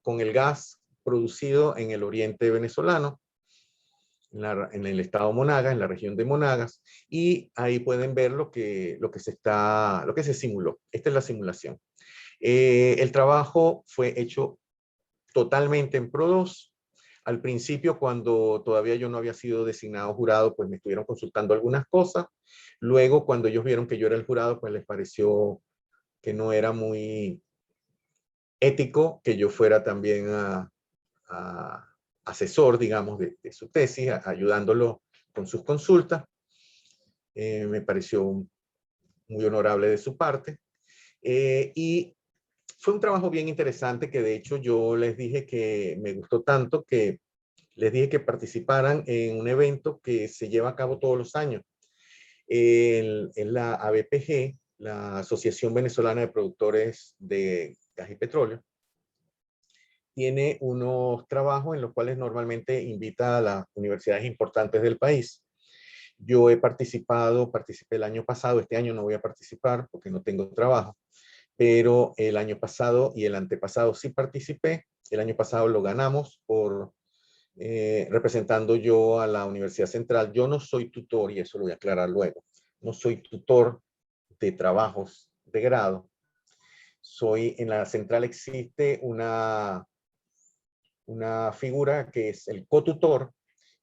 con el gas producido en el oriente venezolano, en el estado de Monagas, en la región de Monagas, y ahí pueden ver lo que se simuló. Esta es la simulación. El trabajo fue hecho totalmente en Pro 2. Al principio, cuando todavía yo no había sido designado jurado, pues me estuvieron consultando algunas cosas. Luego, cuando ellos vieron que yo era el jurado, pues les pareció que no era muy ético que yo fuera también asesor, digamos, de su tesis, ayudándolo con sus consultas. Me pareció muy honorable de su parte. Y fue un trabajo bien interesante que de hecho yo les dije que me gustó tanto que les dije que participaran en un evento que se lleva a cabo todos los años en la ABPG, la Asociación Venezolana de Productores de Gas y Petróleo. Tiene unos trabajos en los cuales normalmente invita a las universidades importantes del país. Yo participé el año pasado, este año no voy a participar porque no tengo trabajo, pero el año pasado y el antepasado sí participé. El año pasado lo ganamos representando yo a la Universidad Central. Yo no soy tutor, y eso lo voy a aclarar luego, no soy tutor de trabajos de grado. En la Central existe una figura que es el cotutor.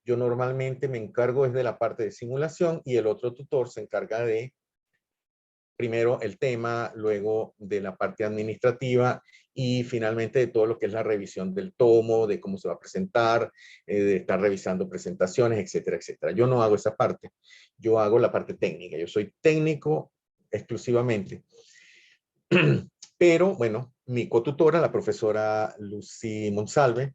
Yo normalmente me encargo desde la parte de simulación y el otro tutor se encarga de primero el tema, luego de la parte administrativa y finalmente de todo lo que es la revisión del tomo, de cómo se va a presentar, de estar revisando presentaciones, etcétera, etcétera. Yo no hago esa parte, yo hago la parte técnica, yo soy técnico exclusivamente. Pero bueno, mi cotutora, la profesora Lucy Monsalve,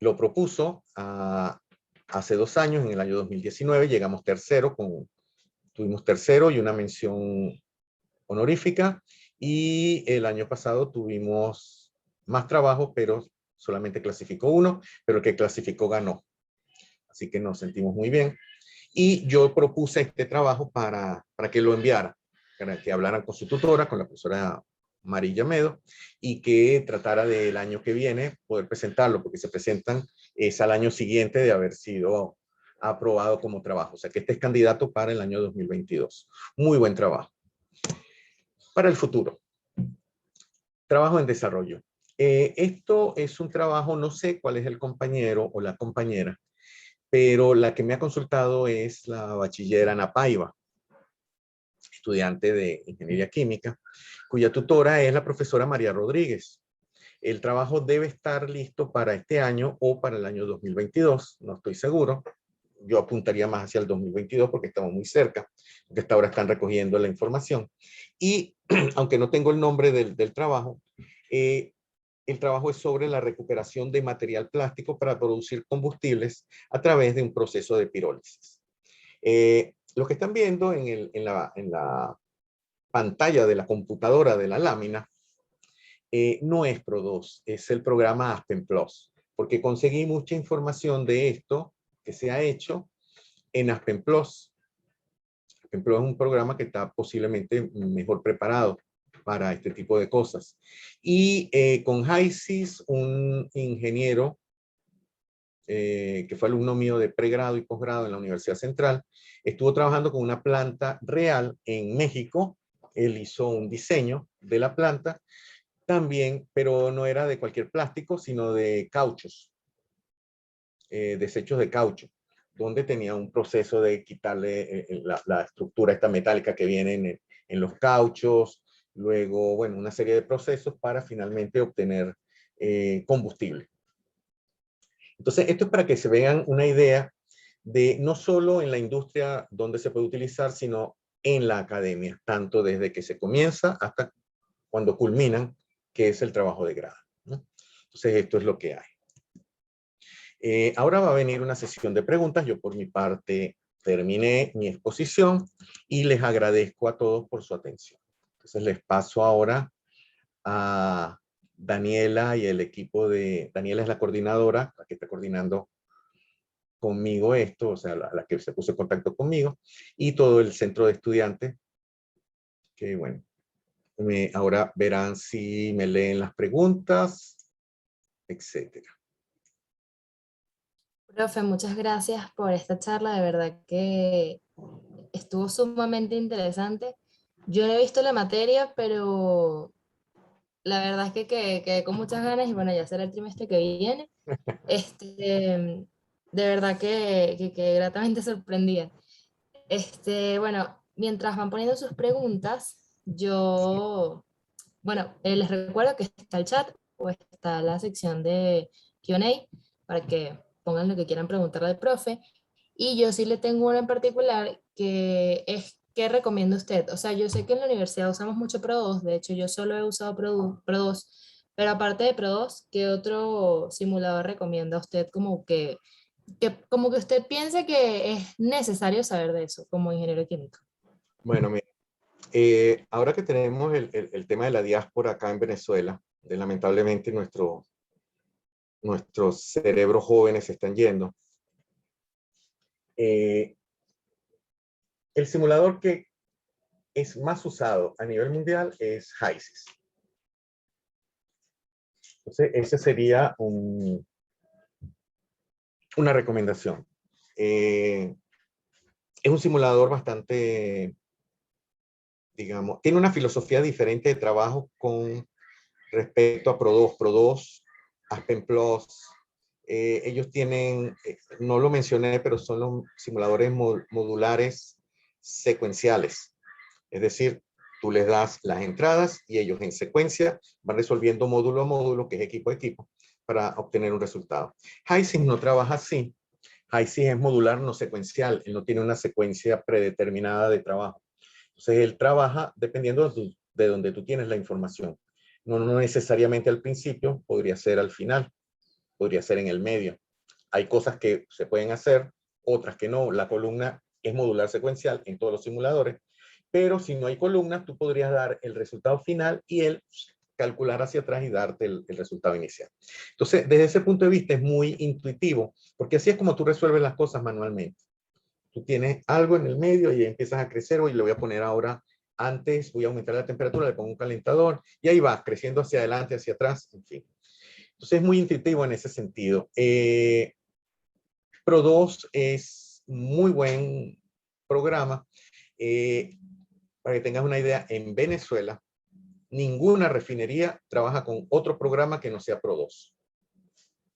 lo propuso hace 2 años, en el año 2019, llegamos tercero, tuvimos tercero y una mención honorífica, y el año pasado tuvimos más trabajo, pero solamente clasificó uno, pero el que clasificó ganó. Así que nos sentimos muy bien. Y yo propuse este trabajo para que lo enviara, para que hablaran con su tutora, con la profesora María Medo, y que tratara del año que viene poder presentarlo, porque se presentan al año siguiente de haber sido aprobado como trabajo. O sea que este es candidato para el año 2022. Muy buen trabajo. Para el futuro. Trabajo en desarrollo. Esto es un trabajo, no sé cuál es el compañero o la compañera, pero la que me ha consultado es la bachiller Ana Paiva, estudiante de Ingeniería Química, cuya tutora es la profesora María Rodríguez. El trabajo debe estar listo para este año o para el año 2022, no estoy seguro. Yo apuntaría más hacia el 2022 porque estamos muy cerca, porque hasta ahora están recogiendo la información. Y aunque no tengo el nombre del trabajo, el trabajo es sobre la recuperación de material plástico para producir combustibles a través de un proceso de pirólisis. Lo que están viendo en la pantalla de la computadora de la lámina no es Pro2, es el programa Aspen Plus, porque conseguí mucha información de esto que se ha hecho en Aspen Plus. Aspen Plus es un programa que está posiblemente mejor preparado para este tipo de cosas. Y con HYSYS, un ingeniero que fue alumno mío de pregrado y posgrado en la Universidad Central, estuvo trabajando con una planta real en México. Él hizo un diseño de la planta también, pero no era de cualquier plástico, sino de cauchos, desechos de caucho, donde tenía un proceso de quitarle la estructura esta metálica que viene en los cauchos, luego, bueno, una serie de procesos para finalmente obtener combustible. Entonces, esto es para que se vean una idea de no solo en la industria donde se puede utilizar, sino en la academia, tanto desde que se comienza hasta cuando culminan, que es el trabajo de grado, ¿no? Entonces, esto es lo que hay. Ahora va a venir una sesión de preguntas. Yo por mi parte terminé mi exposición y les agradezco a todos por su atención. Entonces les paso ahora a Daniela y el equipo de... Daniela es la coordinadora, la que está coordinando conmigo esto, o sea, la que se puso en contacto conmigo, y todo el centro de estudiantes, que bueno, ahora verán si me leen las preguntas, etcétera. Profe, muchas gracias por esta charla, de verdad que estuvo sumamente interesante. Yo no he visto la materia, pero la verdad es que quedé con muchas ganas y bueno, ya será el trimestre que viene. De verdad que quedé gratamente sorprendida. Bueno, mientras van poniendo sus preguntas, yo, bueno, les recuerdo que está el chat o está la sección de Q&A para que pongan lo que quieran preguntarle al profe. Y yo sí le tengo una en particular que es, ¿qué recomienda usted? O sea, yo sé que en la universidad usamos mucho Pro2, de hecho yo solo he usado Pro2, pero aparte de Pro2, ¿qué otro simulador recomienda usted como que usted piense que es necesario saber de eso como ingeniero químico? Bueno, mira, ahora que tenemos el tema de la diáspora acá en Venezuela, lamentablemente nuestros cerebros jóvenes se están yendo. El simulador que es más usado a nivel mundial es HYSYS. Entonces, ese sería una recomendación. Es un simulador bastante, digamos, tiene una filosofía diferente de trabajo con respecto a Pro2. Pro2, Aspen Plus, ellos tienen, no lo mencioné, pero son los simuladores modulares secuenciales. Es decir, tú les das las entradas y ellos en secuencia van resolviendo módulo a módulo, que es equipo a equipo, para obtener un resultado. HYSYS no trabaja así. HYSYS es modular, no secuencial. Él no tiene una secuencia predeterminada de trabajo. Entonces, él trabaja dependiendo de donde tú tienes la información. No necesariamente al principio, podría ser al final, podría ser en el medio. Hay cosas que se pueden hacer, otras que no. La columna es modular secuencial en todos los simuladores, pero si no hay columnas, tú podrías dar el resultado final y él calcular hacia atrás y darte el resultado inicial. Entonces, desde ese punto de vista es muy intuitivo, porque así es como tú resuelves las cosas manualmente. Tú tienes algo en el medio y empiezas a crecer, y le voy a poner ahora antes, voy a aumentar la temperatura, le pongo un calentador, y ahí va, creciendo hacia adelante, hacia atrás, en fin. Entonces es muy intuitivo en ese sentido. Pro2 es muy buen programa. Para que tengas una idea, en Venezuela ninguna refinería trabaja con otro programa que no sea Pro2.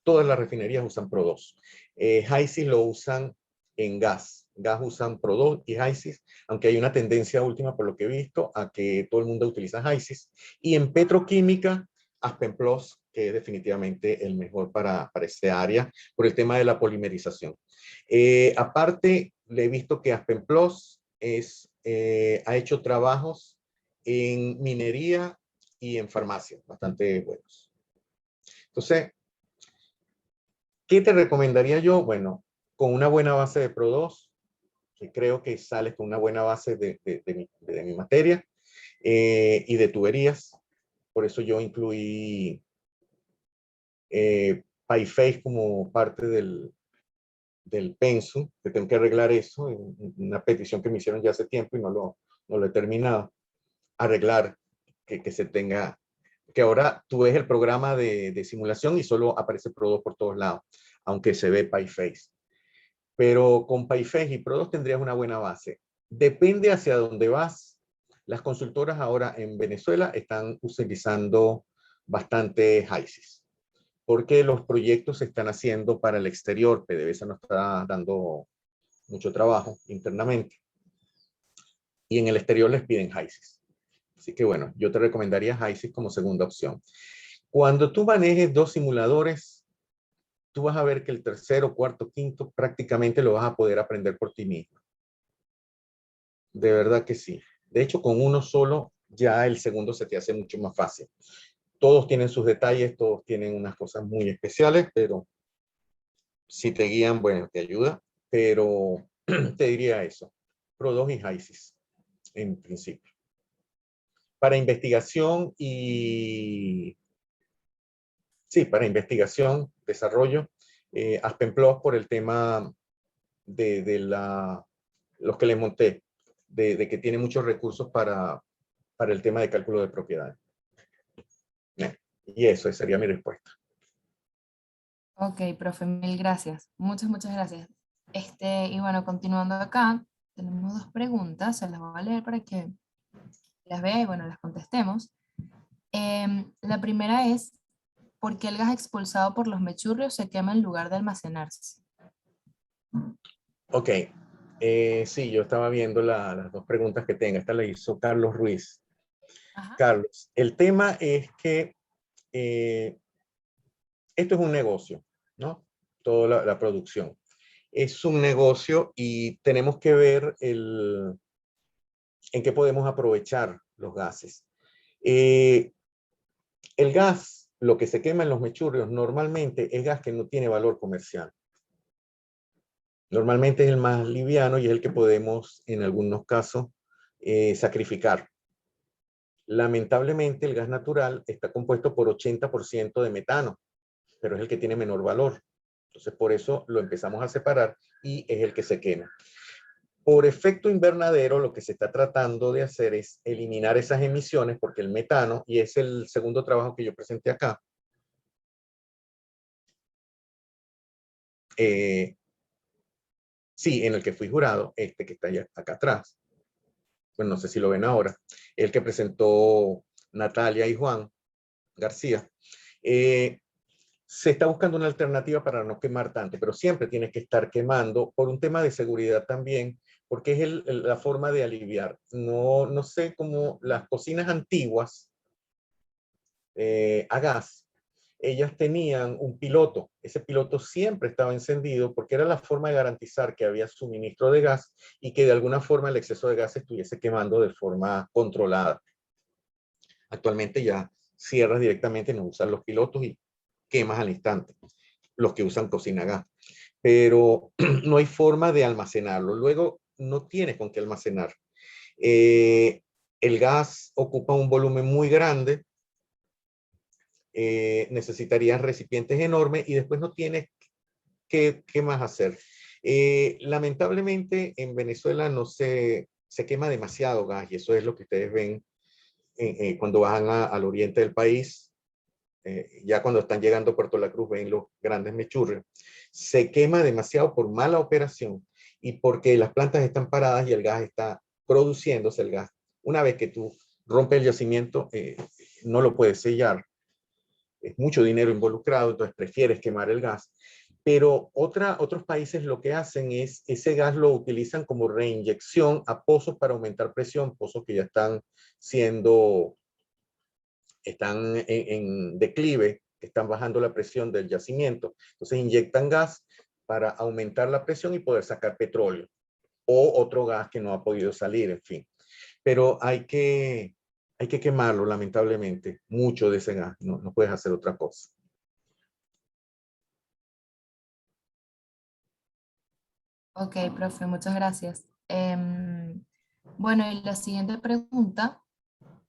Todas las refinerías usan Pro2. HYSYS lo usan en gas. Gas usan Pro2 y HYSYS, aunque hay una tendencia última, por lo que he visto, a que todo el mundo utiliza HYSYS. Y en petroquímica, Aspen Plus, que es definitivamente el mejor para ese área, por el tema de la polimerización. Aparte, le he visto que Aspen Plus ha hecho trabajos en minería y en farmacia, bastante buenos. Entonces, ¿qué te recomendaría yo? Bueno, con una buena base de Pro2, que creo que sales con una buena base de mi materia, y de tuberías. Por eso yo incluí PyFace como parte del pensum, que tengo que arreglar eso, una petición que me hicieron ya hace tiempo y no lo he terminado. Arreglar que se tenga, que ahora tú ves el programa de simulación y solo aparece Pro2 por todos lados, aunque se ve PyFace. Pero con PyFace y Pro2 tendrías una buena base. Depende hacia dónde vas. Las consultoras ahora en Venezuela están utilizando bastante HYSYS, porque los proyectos se están haciendo para el exterior. PDVSA nos está dando mucho trabajo internamente. Y en el exterior les piden HYSYS. Así que bueno, yo te recomendaría HYSYS como segunda opción. Cuando tú manejes dos simuladores, tú vas a ver que el tercero, cuarto, quinto prácticamente lo vas a poder aprender por ti mismo. De verdad que sí. De hecho, con uno solo ya el segundo se te hace mucho más fácil. Todos tienen sus detalles, todos tienen unas cosas muy especiales, pero si te guían, bueno, te ayuda. Pero te diría eso. Pro2 y HYSYS, en principio. Para investigación y... Sí, para investigación, desarrollo, Aspen Plus por el tema de los que les monté, de que tiene muchos recursos para el tema de cálculo de propiedades. Y eso sería mi respuesta. Ok, profe, mil gracias. Muchas gracias. Y bueno, continuando acá, tenemos dos preguntas, se las voy a leer para que las vea y bueno, las contestemos. La primera es, ¿por qué el gas expulsado por los mechurrios se quema en lugar de almacenarse? Ok, sí, yo estaba viendo las dos preguntas que tenga. Esta la hizo Carlos Ruiz. Ajá. Carlos, el tema es que esto es un negocio, ¿no? Toda la producción. Es un negocio y tenemos que ver en qué podemos aprovechar los gases. El gas, lo que se quema en los mechurrios, normalmente es gas que no tiene valor comercial. Normalmente es el más liviano y es el que podemos, en algunos casos, sacrificar. Lamentablemente, el gas natural está compuesto por 80% de metano, pero es el que tiene menor valor. Entonces, por eso lo empezamos a separar y es el que se quema. Por efecto invernadero, lo que se está tratando de hacer es eliminar esas emisiones, porque el metano, y es el segundo trabajo que yo presenté acá, sí, en el que fui jurado, que está allá, acá atrás, pues no sé si lo ven ahora, el que presentó Natalia y Juan García, se está buscando una alternativa para no quemar tanto, pero siempre tienes que estar quemando por un tema de seguridad también, porque es la forma de aliviar. No sé cómo las cocinas antiguas a gas, ellas tenían un piloto. Ese piloto siempre estaba encendido porque era la forma de garantizar que había suministro de gas y que de alguna forma el exceso de gas estuviese quemando de forma controlada. Actualmente ya cierras directamente, no usas los pilotos y quemas al instante, los que usan cocina a gas. Pero no hay forma de almacenarlo. Luego no tienes con qué almacenar. El gas ocupa un volumen muy grande, necesitarías recipientes enormes y después no tienes qué más hacer. Lamentablemente en Venezuela no se quema demasiado gas y eso es lo que ustedes ven cuando bajan al oriente del país. Ya cuando están llegando a Puerto La Cruz ven los grandes mechurrios. Se quema demasiado por mala operación y porque las plantas están paradas y el gas está produciéndose el gas. Una vez que tú rompe el yacimiento, no lo puedes sellar. Es mucho dinero involucrado, entonces prefieres quemar el gas. Pero otros países lo que hacen es, ese gas lo utilizan como reinyección a pozos para aumentar presión, pozos que ya están en declive, están bajando la presión del yacimiento. Entonces inyectan gas para aumentar la presión y poder sacar petróleo o otro gas que no ha podido salir, en fin. Pero hay que quemarlo, lamentablemente, mucho de ese gas, no puedes hacer otra cosa. Ok, profe, muchas gracias. Bueno, y la siguiente pregunta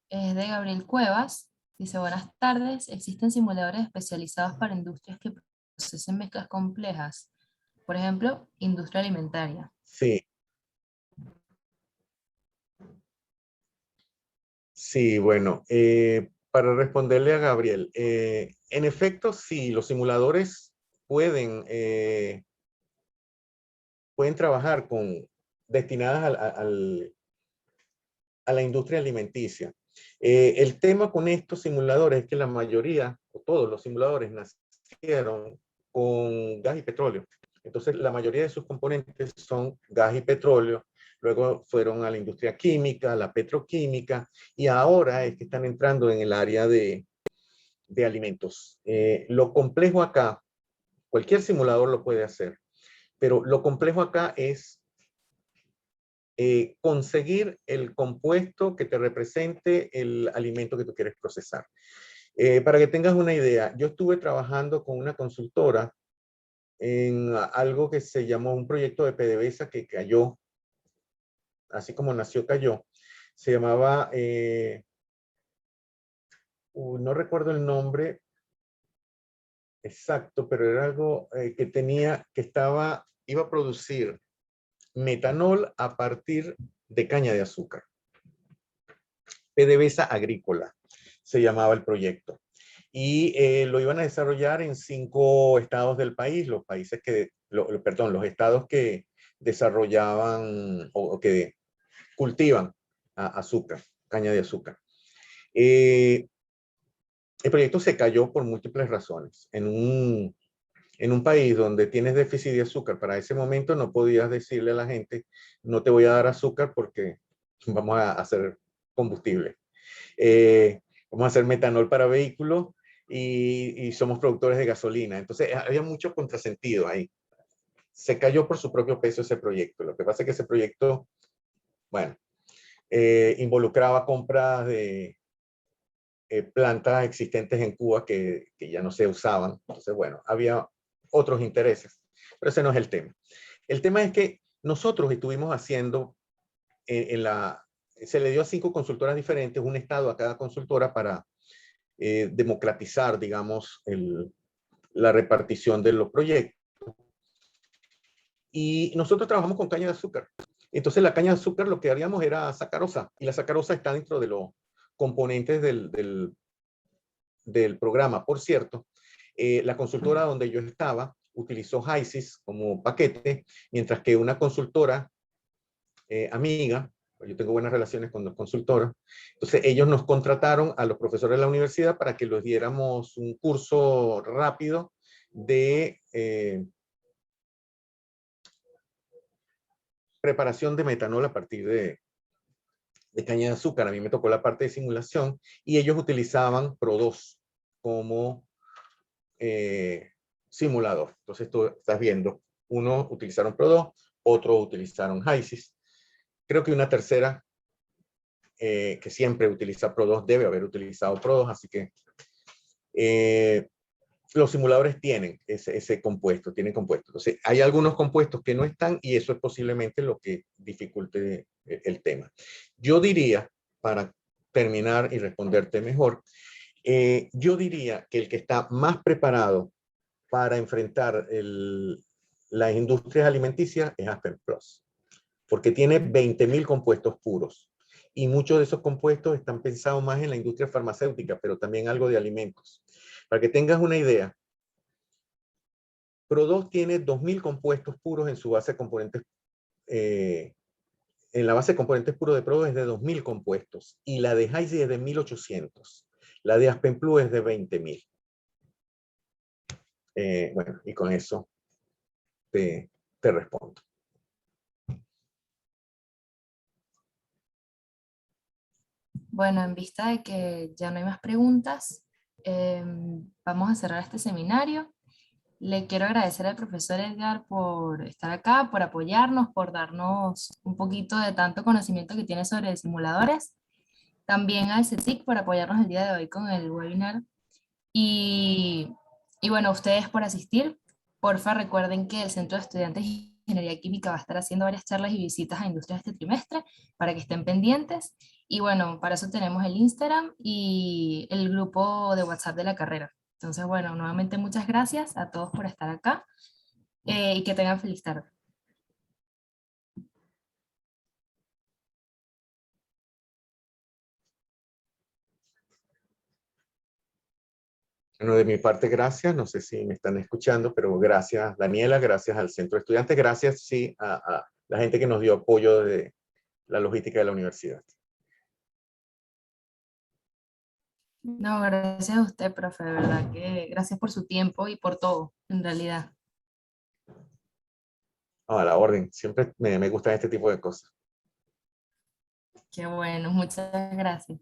es de Gabriel Cuevas. Dice, buenas tardes, ¿existen simuladores especializados para industrias que procesen mezclas complejas? Por ejemplo, industria alimentaria. Sí, sí, bueno, para responderle a Gabriel, en efecto, sí, los simuladores pueden trabajar destinadas a la industria alimenticia. El tema con estos simuladores es que la mayoría, o todos los simuladores, nacieron con gas y petróleo. Entonces, la mayoría de sus componentes son gas y petróleo. Luego fueron a la industria química, la petroquímica, y ahora es que están entrando en el área de alimentos. Lo complejo acá, cualquier simulador lo puede hacer, pero lo complejo acá es conseguir el compuesto que te represente el alimento que tú quieres procesar. Para que tengas una idea, yo estuve trabajando con una consultora en algo que se llamó un proyecto de PDVSA que cayó, así como nació, cayó. Se llamaba, no recuerdo el nombre exacto, pero era algo iba a producir metanol a partir de caña de azúcar. PDVSA Agrícola se llamaba el proyecto. Y lo iban a desarrollar en 5 estados del país, los estados que desarrollaban o que cultivan azúcar, caña de azúcar. El proyecto se cayó por múltiples razones. En un país donde tienes déficit de azúcar, para ese momento no podías decirle a la gente, no te voy a dar azúcar porque vamos a hacer combustible. Vamos a hacer metanol para vehículos y somos productores de gasolina. Entonces había mucho contrasentido ahí. Se cayó por su propio peso ese proyecto. Lo que pasa es que ese proyecto, bueno, involucraba compras de plantas existentes en Cuba que ya no se usaban. Entonces, bueno, había otros intereses, pero ese no es el tema. El tema es que nosotros estuvimos haciendo se le dio a 5 consultoras diferentes, un estado a cada consultora para democratizar, digamos, la repartición de los proyectos. Y nosotros trabajamos con caña de azúcar. Entonces la caña de azúcar lo que haríamos era sacarosa, y la sacarosa está dentro de los componentes del programa. Por cierto, la consultora donde yo estaba utilizó HYSYS como paquete, mientras que una consultora amiga, yo tengo buenas relaciones con los consultores, entonces ellos nos contrataron a los profesores de la universidad para que les diéramos un curso rápido de preparación de metanol a partir de caña de azúcar. A mí me tocó la parte de simulación y ellos utilizaban Pro2 como simulador. Entonces tú estás viendo, unos utilizaron Pro2, otros utilizaron HYSYS. Creo que una tercera que siempre utiliza Pro2 debe haber utilizado Pro2, así que los simuladores tienen ese compuesto, tienen compuestos. Entonces, hay algunos compuestos que no están y eso es posiblemente lo que dificulte el tema. Yo diría, para terminar y responderte mejor, yo diría que el que está más preparado para enfrentar las industrias alimenticias es Aspen Plus, porque tiene 20.000 compuestos puros. Y muchos de esos compuestos están pensados más en la industria farmacéutica, pero también algo de alimentos. Para que tengas una idea, Pro2 tiene 2.000 compuestos puros en su base de componentes en la base de componentes puro de Prodo es de 2000 compuestos y la de Heisey es de 1800. La de Aspenplu es de 20.000. Bueno, y con eso te respondo. Bueno, en vista de que ya no hay más preguntas, vamos a cerrar este seminario. Le quiero agradecer al profesor Edgar por estar acá, por apoyarnos, por darnos un poquito de tanto conocimiento que tiene sobre simuladores. También al CETIC por apoyarnos el día de hoy con el webinar. Y, y bueno, ustedes por asistir. Porfa, recuerden que el Centro de Estudiantes de Ingeniería Química va a estar haciendo varias charlas y visitas a industrias este trimestre para que estén pendientes. Y bueno, para eso tenemos el Instagram y el grupo de WhatsApp de la carrera. Entonces, bueno, nuevamente muchas gracias a todos por estar acá y que tengan feliz tarde. Bueno, de mi parte, gracias. No sé si me están escuchando, pero gracias, Daniela, gracias al Centro de Estudiantes, gracias, sí, a la gente que nos dio apoyo de la logística de la universidad. No, gracias a usted, profe, de verdad que gracias por su tiempo y por todo, en realidad. A la orden, siempre me gustan este tipo de cosas. Qué bueno, muchas gracias.